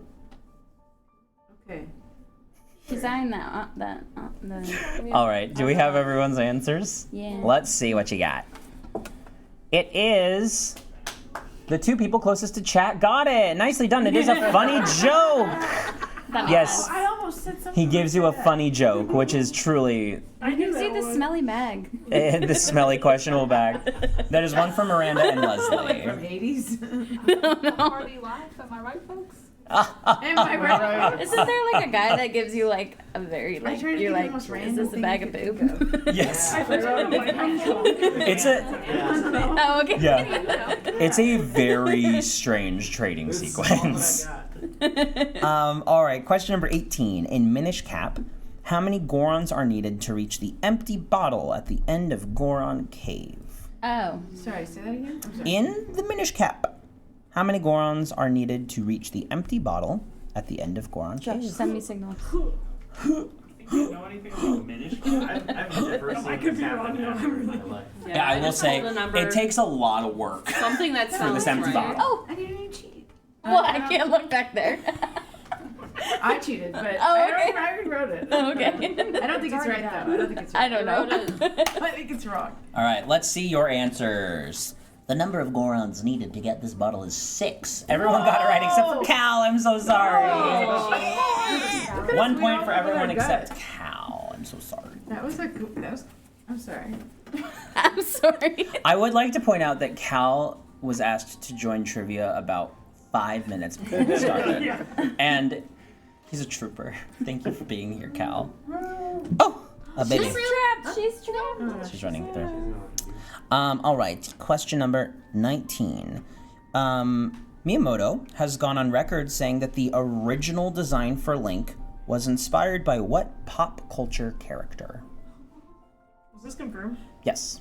Speaker 5: Okay.
Speaker 4: She's eyeing the
Speaker 1: All right, do we have everyone's answers?
Speaker 4: yeah.
Speaker 1: Let's see what you got. It is the two people closest to chat got it. Nicely done. It is a funny joke.
Speaker 4: That
Speaker 1: Yes.
Speaker 5: I almost said something.
Speaker 1: He gives you a
Speaker 5: like that.
Speaker 1: funny joke, which is truly
Speaker 7: I knew
Speaker 4: See
Speaker 7: that
Speaker 4: the
Speaker 7: one.
Speaker 4: smelly bag.
Speaker 1: the smelly questionable bag. That is one from Miranda and Leslie.
Speaker 5: From 80s.
Speaker 2: Party life, am I right, folks?
Speaker 5: Am I right?
Speaker 4: Isn't there like a guy that gives you like a very
Speaker 5: I
Speaker 4: like
Speaker 5: tried to
Speaker 4: you're
Speaker 5: think of the
Speaker 4: like
Speaker 5: most
Speaker 4: is
Speaker 5: random
Speaker 4: this a
Speaker 5: thing
Speaker 4: bag
Speaker 5: you
Speaker 4: of
Speaker 5: could
Speaker 4: boob?
Speaker 5: think of.
Speaker 1: Yes.
Speaker 7: I forgot my microphone.
Speaker 1: It's a
Speaker 4: Oh okay.
Speaker 1: yeah. It's a very strange trading
Speaker 6: This is all that
Speaker 1: sequence.
Speaker 6: I got.
Speaker 1: All right, question number 18. In Minish Cap, how many Gorons are needed to reach the empty bottle at the end of Goron Cave?
Speaker 4: Oh.
Speaker 5: Sorry, say that again? I'm sorry.
Speaker 1: In the Minish Cap, how many Gorons are needed to reach the empty bottle at the end of Goron
Speaker 4: Josh,
Speaker 1: Cave?
Speaker 4: send me signals.
Speaker 9: Do you know anything about Minish?
Speaker 6: I've never seen
Speaker 7: I could
Speaker 6: this
Speaker 7: be
Speaker 6: happen
Speaker 7: wrong, no,
Speaker 6: ever
Speaker 7: I
Speaker 6: in my life.
Speaker 1: Yeah, I will
Speaker 3: just
Speaker 1: say,
Speaker 3: hold the number.
Speaker 1: it takes a lot of work.
Speaker 3: Something that sounds
Speaker 1: this empty
Speaker 3: right.
Speaker 1: bottle.
Speaker 4: Oh,
Speaker 5: I didn't even cheat.
Speaker 4: well I can't look back there.
Speaker 5: I cheated, but
Speaker 4: Oh,
Speaker 5: I
Speaker 4: okay.
Speaker 5: don't I wrote it.
Speaker 4: Okay.
Speaker 5: I don't think it's right, though. I don't think it's right.
Speaker 4: I don't know.
Speaker 5: I think it's wrong.
Speaker 1: All right, let's see your answers. The number of Gorons needed to get this bottle is 6. Everyone got it right except for Cal. I'm so sorry.
Speaker 5: Look at
Speaker 1: 1
Speaker 5: us, we
Speaker 1: point
Speaker 5: all
Speaker 1: for
Speaker 5: know
Speaker 1: everyone
Speaker 5: our
Speaker 1: except
Speaker 5: gut.
Speaker 1: Cal. I'm so sorry.
Speaker 5: That was I'm sorry.
Speaker 4: I'm sorry.
Speaker 1: I would like to point out that Cal was asked to join trivia about 5 minutes before we started. And he's a trooper. Thank you for being here, Cal. Oh, a baby.
Speaker 4: She's trapped. She's trapped.
Speaker 1: She's running through. All right, question number 19. Miyamoto has gone on record saying that the original design for Link was inspired by what pop culture character?
Speaker 7: Was this confirmed?
Speaker 1: Yes.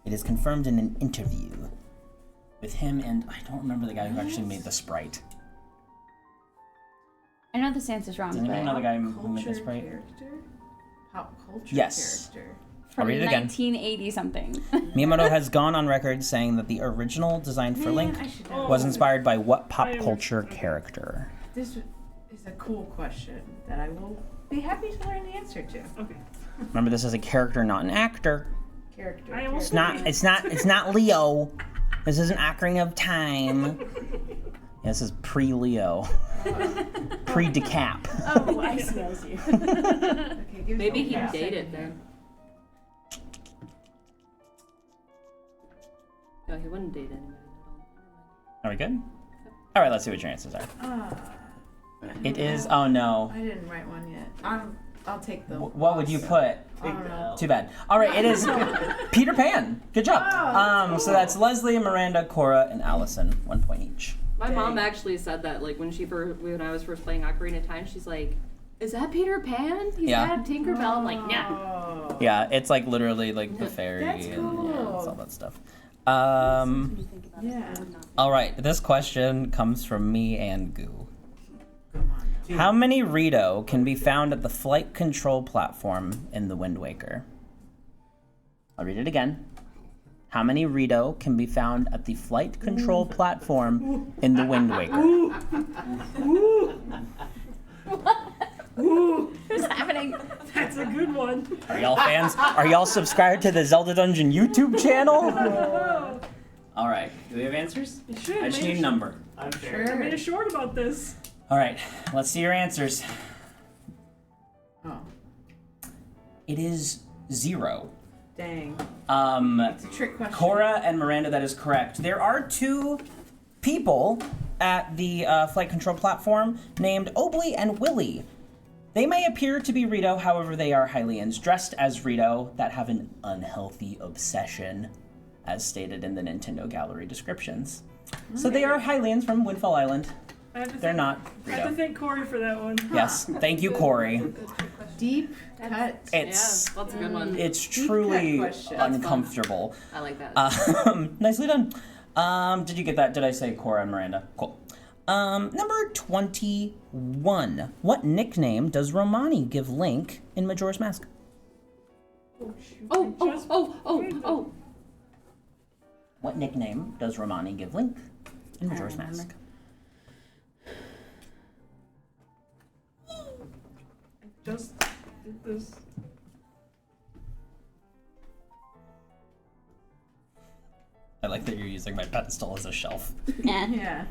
Speaker 1: It is confirmed in an interview with him and I don't remember the guy who actually made the sprite.
Speaker 4: I know this answer's wrong,
Speaker 1: Does anyone know
Speaker 4: but
Speaker 1: the guy who made the
Speaker 5: Culture
Speaker 1: sprite?
Speaker 5: character? Pop culture
Speaker 1: Yes.
Speaker 5: character.
Speaker 4: from
Speaker 1: read it again.
Speaker 4: 1980 something.
Speaker 1: Miyamoto has gone on record saying that the original design for Link
Speaker 5: Man, I should know.
Speaker 1: was inspired by what pop
Speaker 7: I
Speaker 1: culture
Speaker 7: understand.
Speaker 1: character?
Speaker 5: This is a cool question that I will be happy to learn the answer to.
Speaker 7: Okay.
Speaker 1: Remember, this is a character, not an actor.
Speaker 5: Character.
Speaker 7: I almost
Speaker 1: It's not. It's not Leo. This isn't Ocarina of Time. This is pre-Leo, pre-decap.
Speaker 2: Oh, I see, I see.
Speaker 5: Okay, give
Speaker 3: Maybe
Speaker 5: me
Speaker 3: he
Speaker 5: a
Speaker 3: dated
Speaker 5: second
Speaker 3: then. No, he wouldn't date anybody at all.
Speaker 1: Are we good? All right. Let's see what your answers are. It is. Oh no.
Speaker 5: I didn't write one yet. I'll take the.
Speaker 1: What would you put?
Speaker 5: I don't know.
Speaker 1: Too bad. All right, it is Peter Pan. Good job.
Speaker 5: Oh,
Speaker 1: So that's Leslie, Miranda, Cora, and Allison. 1 point each.
Speaker 3: My mom
Speaker 5: Dang.
Speaker 3: actually said that, like, when I was first playing Ocarina of Time, she's like, "Is that Peter Pan? He's
Speaker 1: Yeah.
Speaker 3: got Tinkerbell." I'm like, "Nah."
Speaker 5: Oh.
Speaker 1: Yeah, it's like literally like the fairy
Speaker 5: That's
Speaker 1: and
Speaker 5: cool.
Speaker 1: it's all that stuff.
Speaker 5: Yeah.
Speaker 1: All right, this question comes from me and Goo.
Speaker 5: Come on.
Speaker 1: How many Rito can be found at the flight control platform in the Wind Waker? I'll read it again. How many Rito can be found at the flight control platform in the Wind Waker?
Speaker 4: What's happening?
Speaker 7: That's a good one.
Speaker 1: Are y'all fans? Are y'all subscribed to the Zelda Dungeon YouTube channel? All right. Do we have answers?
Speaker 7: You should.
Speaker 1: I just
Speaker 7: made
Speaker 1: need a
Speaker 7: a
Speaker 1: number.
Speaker 6: I'm
Speaker 7: I
Speaker 6: sure.
Speaker 7: made a short about this.
Speaker 1: All right. Let's see your answers.
Speaker 5: Oh,
Speaker 1: It is 0.
Speaker 5: dang.
Speaker 1: It's
Speaker 5: a trick question.
Speaker 1: Cora and Miranda, that is correct. There are 2 people at the flight control platform named Obley and Willy. They may appear to be Rito, however, they are Hylians dressed as Rito that have an unhealthy obsession, as stated in the Nintendo Gallery descriptions. So they are Hylians from Windfall Island.
Speaker 7: I have to
Speaker 1: They're
Speaker 7: thank,
Speaker 1: not
Speaker 7: I have to
Speaker 1: Rito.
Speaker 7: thank Corey for that one.
Speaker 1: Yes, thank you, Corey.
Speaker 5: Deep cut.
Speaker 1: It's
Speaker 3: Yeah, that's a good one.
Speaker 1: it's
Speaker 5: Deep cut
Speaker 1: truly
Speaker 5: question.
Speaker 3: That's fun.
Speaker 1: uncomfortable.
Speaker 3: I like that.
Speaker 1: Nicely done. Did you get that? Did I say Cora and Miranda? Cool. Number 21. What nickname does Romani give Link in Majora's Mask?
Speaker 7: Oh, shoot.
Speaker 3: Oh,
Speaker 7: I
Speaker 3: oh,
Speaker 7: just
Speaker 3: oh, oh,
Speaker 7: made that.
Speaker 3: oh.
Speaker 1: What nickname does Romani give Link in Majora's Mask?
Speaker 7: Just did this.
Speaker 1: I like that you're using my pedestal as a shelf.
Speaker 5: Yeah.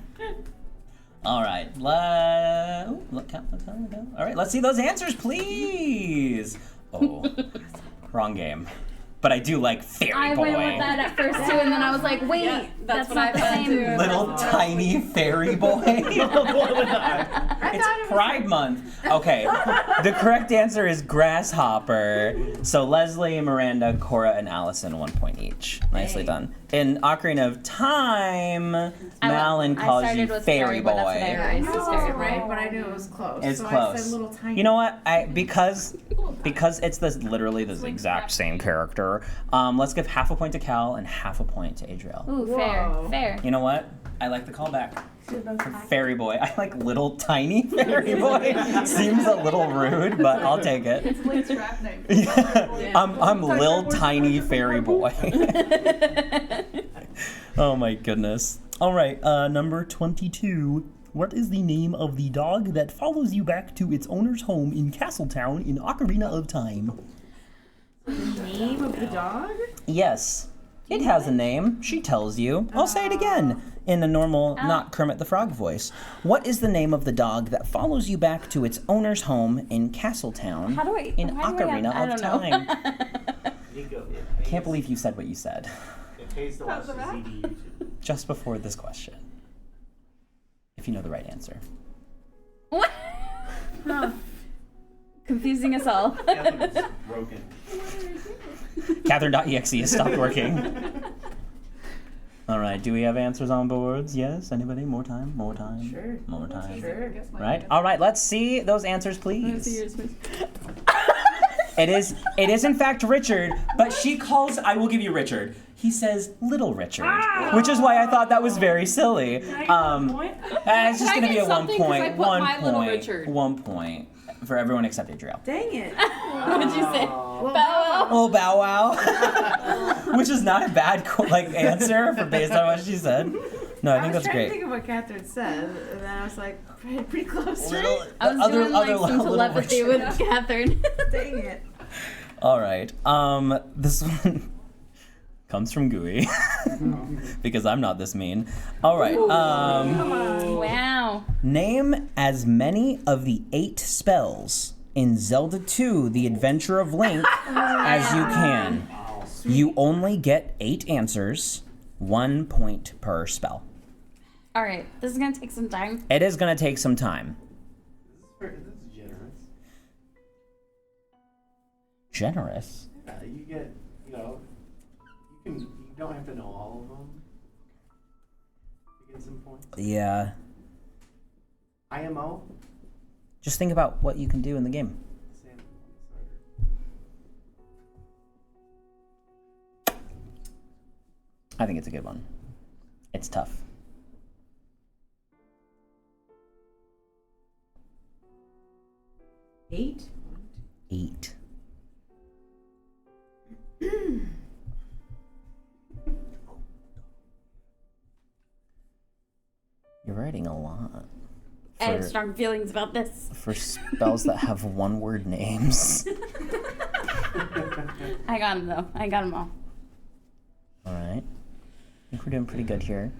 Speaker 1: All right, look out. All right, let's see those answers, please. Oh, wrong game. But I do like Fairy
Speaker 4: I
Speaker 1: Boy.
Speaker 4: went with that at first too, and then I was like, wait,
Speaker 3: Yeah, that's what
Speaker 4: not
Speaker 3: I
Speaker 4: the
Speaker 3: thought
Speaker 4: same.
Speaker 3: too.
Speaker 1: Little tiny fairy boy. It's Pride Month. Okay, the correct answer is grasshopper. So Leslie, Miranda, Cora, and Allison, 1 point each. Nicely done. In Ocarina of Time, Malin
Speaker 4: I
Speaker 1: calls
Speaker 4: started
Speaker 1: you
Speaker 4: with
Speaker 1: fairy
Speaker 4: But that's what I
Speaker 1: boy.
Speaker 5: I
Speaker 4: realized
Speaker 5: knew
Speaker 4: is
Speaker 5: it
Speaker 4: Fairy
Speaker 5: wasn't
Speaker 4: Boy.
Speaker 5: right, but I knew it was close.
Speaker 1: It's
Speaker 5: so
Speaker 1: close.
Speaker 5: I said little tiny.
Speaker 1: You know what? Because it's literally the exact same character. Let's give half a point to Cal and half a point to Adriel.
Speaker 4: Ooh,
Speaker 5: Whoa.
Speaker 4: fair.
Speaker 1: You know what? I like the callback.
Speaker 2: Should both
Speaker 1: For
Speaker 2: pack.
Speaker 1: Fairy Boy. I like little tiny Fairy Boy. Seems a little rude, but I'll take it.
Speaker 7: It's Link's rap name.
Speaker 1: Yeah. I'm Lil Tiny Fairy Boy. Oh my goodness. All right, number 22. What is the name of the dog that follows you back to its owner's home in Castletown in Ocarina of Time?
Speaker 5: Name of the dog?
Speaker 1: Yes, it has a name. She tells you. I'll say it again in a normal, not Kermit the Frog voice. What is the name of the dog that follows you back to its owner's home in Castletown
Speaker 4: How do I?
Speaker 1: in
Speaker 4: how do I
Speaker 1: Ocarina
Speaker 4: I
Speaker 1: of
Speaker 4: don't know.
Speaker 1: Time?
Speaker 6: Nico,
Speaker 1: I can't believe you said what you said
Speaker 6: it pays to watch the ZD YouTube.
Speaker 1: just before this question. If you know the right answer.
Speaker 4: What? Confusing us all.
Speaker 6: Catherine's broken.
Speaker 1: Catherine.exe has stopped working. All right, do we have answers on boards? Yes? Anybody? More time? More time?
Speaker 5: Sure.
Speaker 1: More time?
Speaker 5: Sure.
Speaker 1: Right? All right, let's see those answers, please. It is in fact Richard, but she calls, I will give you Richard. He says Little Richard, which is why I thought that was very silly.
Speaker 7: Can I get one point?
Speaker 1: It's just
Speaker 3: Can I
Speaker 1: going to be
Speaker 3: get
Speaker 1: a 1
Speaker 3: something 'cause I
Speaker 1: point.
Speaker 3: put
Speaker 1: 1
Speaker 3: my Little
Speaker 1: point.
Speaker 3: Richard.
Speaker 1: 1 point for everyone except Adriel.
Speaker 5: Dang it.
Speaker 4: What did you say?
Speaker 5: Well,
Speaker 4: Bow wow.
Speaker 1: Oh, Bow Wow. Which is not a bad answer for based on what she said. No, I think that's
Speaker 5: was trying
Speaker 1: great.
Speaker 5: to think of what Catherine said, and then I was like, pretty close,
Speaker 1: Little-
Speaker 5: right?
Speaker 4: I was doing like some
Speaker 1: little
Speaker 4: telepathy
Speaker 1: version.
Speaker 4: with Catherine.
Speaker 5: Dang it.
Speaker 1: All right. This one comes from Gooey because I'm not this mean. All right.
Speaker 4: Wow.
Speaker 1: Name as many of the 8 spells in Zelda 2: The Adventure of Link as you can. You only get 8 answers, 1 point per spell.
Speaker 4: All right, this is gonna take some time.
Speaker 1: It is going to take some time.
Speaker 6: This is generous.
Speaker 1: Generous.
Speaker 6: Yeah, you get, you don't have to know all of them. You get some points.
Speaker 1: Yeah.
Speaker 6: IMO.
Speaker 1: Just think about what you can do in the game.
Speaker 6: Same.
Speaker 1: I think it's a good one. It's tough.
Speaker 5: Eight?
Speaker 1: 8. You're writing a lot.
Speaker 4: I have strong feelings about this.
Speaker 1: For spells that have one-word names.
Speaker 4: I got them though. I got them all.
Speaker 1: All right. I think we're doing pretty good here.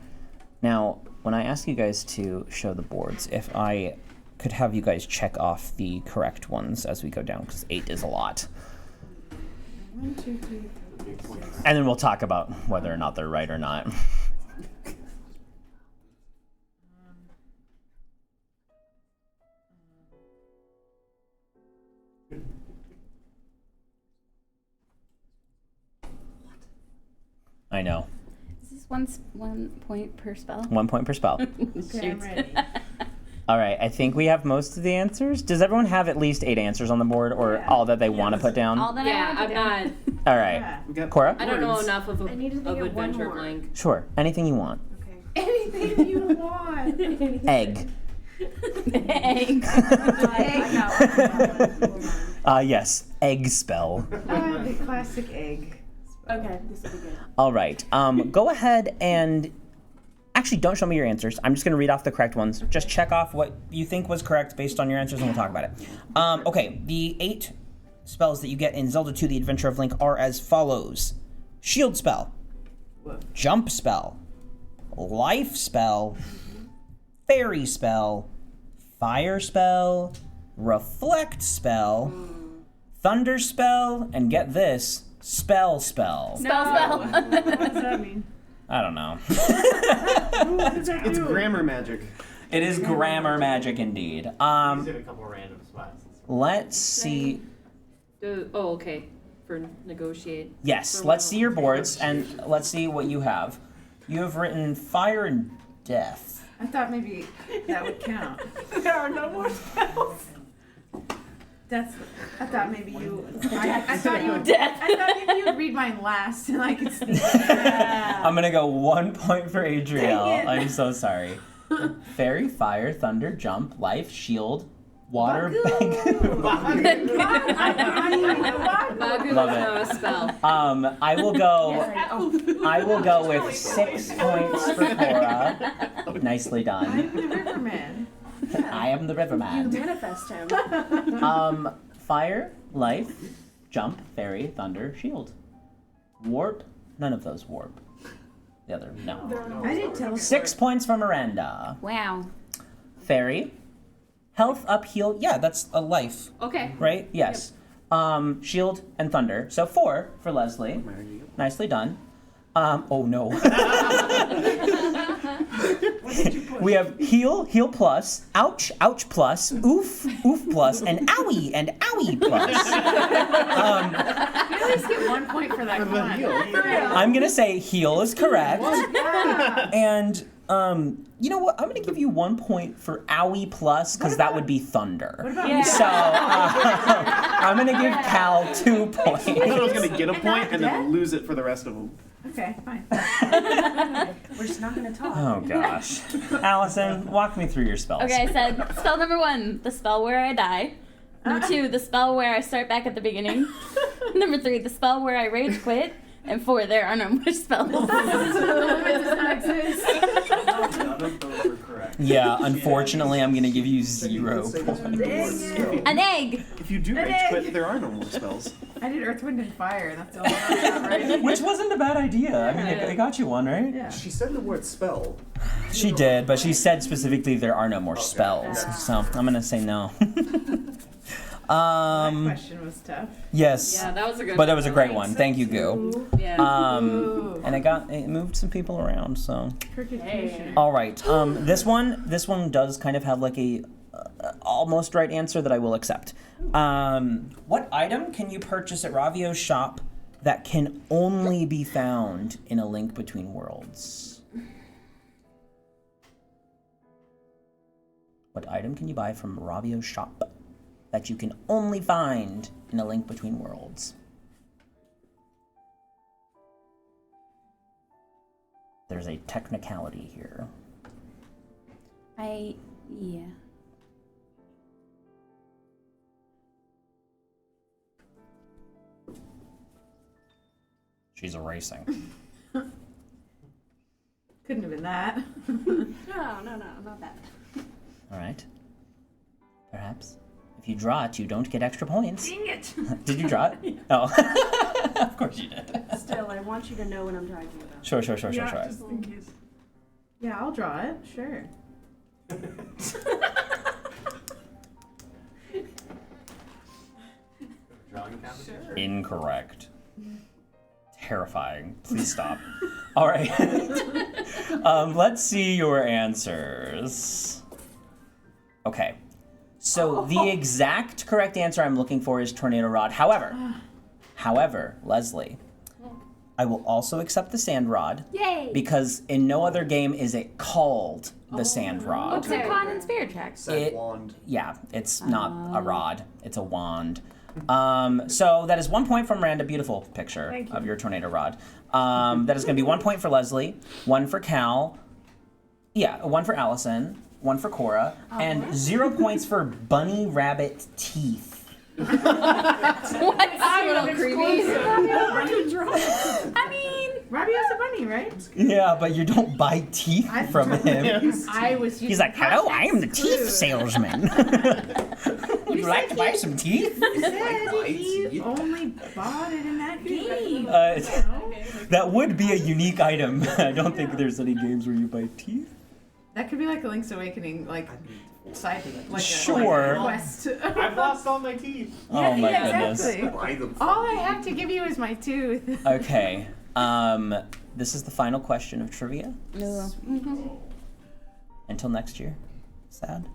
Speaker 1: Now, when I ask you guys to show the boards, if I could have you guys check off the correct ones as we go down, because 8 is a lot.
Speaker 2: 1, 2, 3, 4.
Speaker 6: The big points.
Speaker 1: And then we'll talk about whether or not they're right or not. I know.
Speaker 4: Is this 1 point per spell?
Speaker 1: 1 point per spell.
Speaker 5: Okay, I'm ready.
Speaker 1: All right, I think we have most of the answers. Does everyone have at least 8 answers on the board, or
Speaker 5: Yeah.
Speaker 1: all that they want to put down?
Speaker 4: All that
Speaker 3: Yeah,
Speaker 4: I
Speaker 3: I'm
Speaker 4: wanted to
Speaker 3: not.
Speaker 1: All right.
Speaker 5: Yeah.
Speaker 6: We got
Speaker 1: Cora?
Speaker 3: I don't know
Speaker 6: words.
Speaker 3: enough of
Speaker 2: I need to think of one
Speaker 3: Adventure
Speaker 2: more.
Speaker 3: Blank.
Speaker 1: Sure, anything you want.
Speaker 2: Okay.
Speaker 5: Anything you want.
Speaker 1: Egg.
Speaker 4: Egg.
Speaker 5: I got one.
Speaker 1: Yes, egg spell.
Speaker 5: The classic egg.
Speaker 2: Okay, this will be good.
Speaker 1: All right, go ahead and actually don't show me your answers. I'm just going to read off the correct ones. Just check off what you think was correct based on your answers, and we'll talk about it. Okay, the 8 spells that you get in Zelda 2: The Adventure of Link are as follows: Shield spell, Jump spell, Life spell, Fairy spell, Fire spell, Reflect spell, Thunder spell, and get this, Spell spell.
Speaker 4: Spell.
Speaker 7: What does that mean?
Speaker 1: I don't know.
Speaker 7: What does that
Speaker 6: It's
Speaker 7: do?
Speaker 6: grammar magic.
Speaker 1: It is grammar magic indeed.
Speaker 6: He's in a couple random spots.
Speaker 1: Let's see.
Speaker 3: Oh, okay. For negotiate.
Speaker 1: Yes, let's see your boards and let's see what you have. You have written fire and death.
Speaker 5: I thought maybe that would count.
Speaker 2: There are no more spells.
Speaker 5: I thought maybe you. I thought you would. I thought maybe you would read mine last, and I could sneak.
Speaker 1: I'm gonna go 1 point for Adriel.
Speaker 5: Dang it.
Speaker 1: I'm so sorry. Fairy, fire, thunder, jump, life, shield, water,
Speaker 5: Bagoo.
Speaker 3: Bagu
Speaker 1: Love
Speaker 3: is
Speaker 1: it.
Speaker 3: now a spell.
Speaker 1: I will go. I will go with 6 points for Cora. Nicely done.
Speaker 5: I'm the Riverman.
Speaker 1: I am the
Speaker 2: You
Speaker 1: Riverman.
Speaker 2: manifest him.
Speaker 1: Fire, life, jump, fairy, thunder, shield. Warp, none of those warp. The other, no.
Speaker 5: I didn't tell.
Speaker 1: 6 points for Miranda.
Speaker 4: Wow.
Speaker 1: Fairy, health, up, heal. Yeah, that's a life,
Speaker 3: Okay.
Speaker 1: right? Yes. Shield and thunder. So 4 for Leslie. Nicely done. Oh no. We have heal plus, ouch, ouch plus, oof, oof plus, and owie plus.
Speaker 5: You at least get 1 point for that one.
Speaker 1: I'm gonna say heal is correct. And you know what? I'm gonna give you 1 point for owie plus because that would be thunder.
Speaker 4: Yeah.
Speaker 1: So I'm gonna give Cal 2 points.
Speaker 6: I thought I was gonna get a point and then lose it for the rest of them.
Speaker 5: Okay, fine.
Speaker 2: We're just not going to talk.
Speaker 1: Oh gosh. Allison, walk me through your spells.
Speaker 4: Okay, I said spell number 1, the spell where I die. Number 2, the spell where I start back at the beginning. Number 3, the spell where I rage quit. And 4, there are no more spells.
Speaker 5: It does not exist.
Speaker 9: of those were correct.
Speaker 1: Yeah, unfortunately, I'm gonna give you 0 points.
Speaker 4: An egg.
Speaker 10: If you do rage quit, there are no more spells.
Speaker 5: I did Earth, Wind, and Fire. That's all I got, right?
Speaker 1: Which wasn't a bad idea. I mean, it got you one, right?
Speaker 5: Yeah.
Speaker 10: She said the word spell.
Speaker 1: She did, but she said specifically there are no more spells.
Speaker 5: Yeah.
Speaker 1: So I'm gonna say no.
Speaker 5: That question was tough.
Speaker 1: Yes.
Speaker 3: Yeah, that was a good
Speaker 1: But that was a great
Speaker 3: Thanks.
Speaker 1: one. Thank you, Goo.
Speaker 3: Yeah.
Speaker 5: Ooh.
Speaker 1: And it moved some people around. So.
Speaker 5: Percutation.
Speaker 1: All right. This one does kind of have like a almost right answer that I will accept. What item can you purchase at Ravio's shop that can only be found in A Link Between Worlds? What item can you buy from Ravio's shop that you can only find in A Link Between Worlds? There's a technicality here.
Speaker 4: Yeah.
Speaker 1: She's erasing.
Speaker 5: Couldn't have been that.
Speaker 2: No, not that.
Speaker 1: All right. Perhaps. If you draw it, you don't get extra points.
Speaker 2: Dang it!
Speaker 1: Did you draw it? Oh. Of course you did.
Speaker 2: Still, I want you to know what I'm talking about.
Speaker 1: Sure.
Speaker 7: Yeah, just in case.
Speaker 5: Yeah, I'll draw it. Sure.
Speaker 6: Drawing competition?
Speaker 1: Incorrect. Terrifying. Please stop. All right. Let's see your answers. Okay. So the exact correct answer I'm looking for is Tornado Rod. However, Leslie, I will also accept the Sand Rod
Speaker 4: Yay.
Speaker 1: because in no other game is it called the Sand Rod.
Speaker 4: What's it called in Spirit Tracks?
Speaker 10: Said wand.
Speaker 1: Yeah, it's not a rod, it's a wand. So that is 1 point from Miranda. Beautiful picture
Speaker 7: Thank you.
Speaker 1: of your tornado rod. That is going to be 1 point for Leslie, 1 for Cal, 1 for Allison, 1 for Cora, and 0 points for Bunny Rabbit Teeth.
Speaker 4: What's a little creepy? I mean,
Speaker 5: Rabio's a bunny, right?
Speaker 1: Yeah, but you don't buy teeth from him.
Speaker 5: I was.
Speaker 1: He's like, hello, I am the teeth salesman. Would you like to buy some teeth?
Speaker 5: He only bought it in that game.
Speaker 1: That would be a unique item. I don't think there's any games where you buy teeth.
Speaker 5: That could be like a Link's Awakening, like side, like
Speaker 1: Sure.
Speaker 5: a quest.
Speaker 6: I've lost all my teeth.
Speaker 1: Oh my
Speaker 5: yeah,
Speaker 1: goodness.
Speaker 5: exactly.
Speaker 10: Buy them.
Speaker 5: All I have to give you is my tooth.
Speaker 1: Okay. This is the final question of trivia. Until next year. Sad.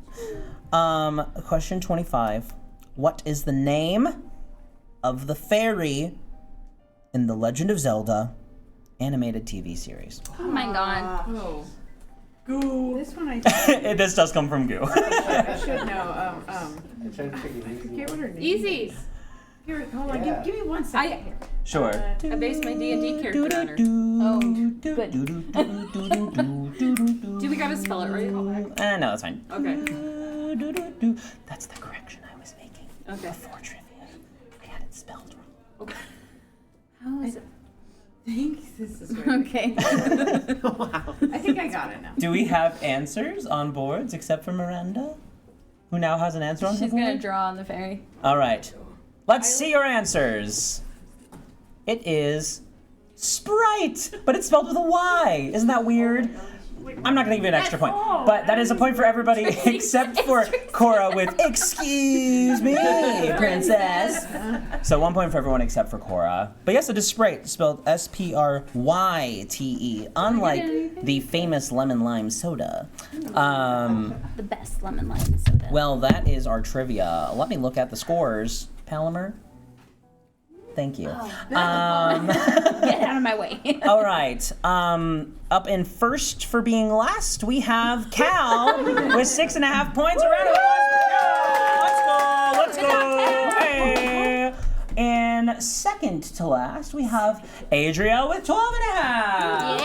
Speaker 1: Question 25. What is the name of the fairy in The Legend of Zelda animated TV series?
Speaker 4: oh my god.
Speaker 5: Oh. This one I
Speaker 1: This does come from Goo.
Speaker 5: I should know.
Speaker 6: I tried to take it
Speaker 5: I
Speaker 6: easy.
Speaker 5: forget what her name
Speaker 3: Easy.
Speaker 5: is. Here, hold on.
Speaker 6: Yeah.
Speaker 5: Give me 1 second here.
Speaker 1: Sure.
Speaker 3: I based my D&D character on her.
Speaker 4: Oh, good.
Speaker 3: Do we gotta spell it right?
Speaker 1: No, that's fine.
Speaker 3: Okay.
Speaker 1: That's the correction I was making
Speaker 3: Okay.
Speaker 1: before trivia. I had it spelled wrong.
Speaker 4: How is it?
Speaker 5: Thanks. This is great.
Speaker 4: Okay.
Speaker 5: I think I got it now.
Speaker 1: Do we have answers on boards except for Miranda, who now has an answer on
Speaker 4: She's
Speaker 1: the board?
Speaker 4: gonna draw on the fairy.
Speaker 1: All right. Let's see your answers. It is Sprite, but it's spelled with a Y. Isn't that weird? I'm not going to give you an extra point, but that is a point for everybody except for Cora with "Excuse me, princess." So 1 point for everyone except for Cora. But yes, it is Sprite, spelled Spryte, unlike the famous lemon lime soda.
Speaker 4: The best lemon lime soda.
Speaker 1: Well, that is our trivia. Let me look at the scores. Palomer? Thank you.
Speaker 4: Get out of my way.
Speaker 1: All right. Up in first for being last, we have Cal with 6.5 points. A round of applause for Cal. Let's go. Hey. And second to last, we have Adriel with 12.5.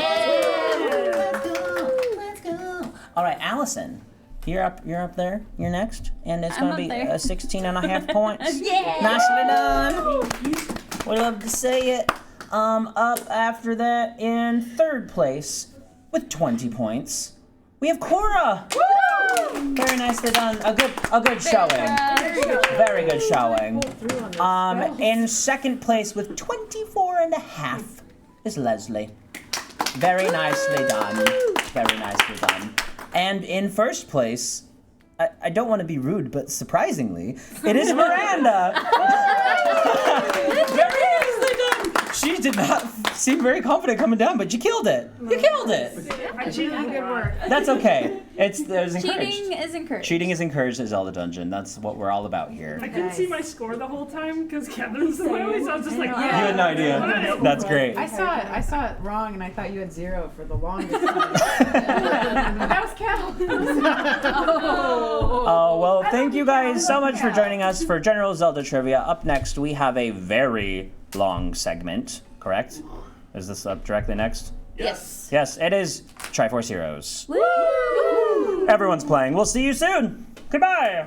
Speaker 1: Let's go. All right, Allison. You're up there. You're next. And it's going to be 16.5 points.
Speaker 4: Yeah.
Speaker 1: Nicely done. We love to say it. Up after that in third place with 20 points, we have Cora. Very nicely done. A good showing. Very good showing. In second place with 24.5 is Leslie. Very nicely done. Very nicely done. And in first place, I don't want to be rude, but surprisingly, it is Miranda. Very nicely done. She did not seem very confident coming down, but you killed it. You killed it.
Speaker 7: I cheated.
Speaker 5: Good work.
Speaker 1: That's okay. There's encouraged.
Speaker 4: Cheating is encouraged.
Speaker 1: Cheating is encouraged at Zelda Dungeon. That's what we're all about here.
Speaker 7: I couldn't see my score the whole time because Kevin's the way, so I was just like,
Speaker 1: You had no idea. That's great.
Speaker 5: I saw it wrong, and I thought you had 0 for the longest time. That was Cal.
Speaker 1: Oh, well, thank you guys so much for joining us for General Zelda Trivia. Up next, we have a very long segment, correct? Is this up directly next?
Speaker 4: Yes.
Speaker 1: Yes, it is Triforce Heroes.
Speaker 4: Woo!
Speaker 1: Everyone's playing. We'll see you soon. Goodbye.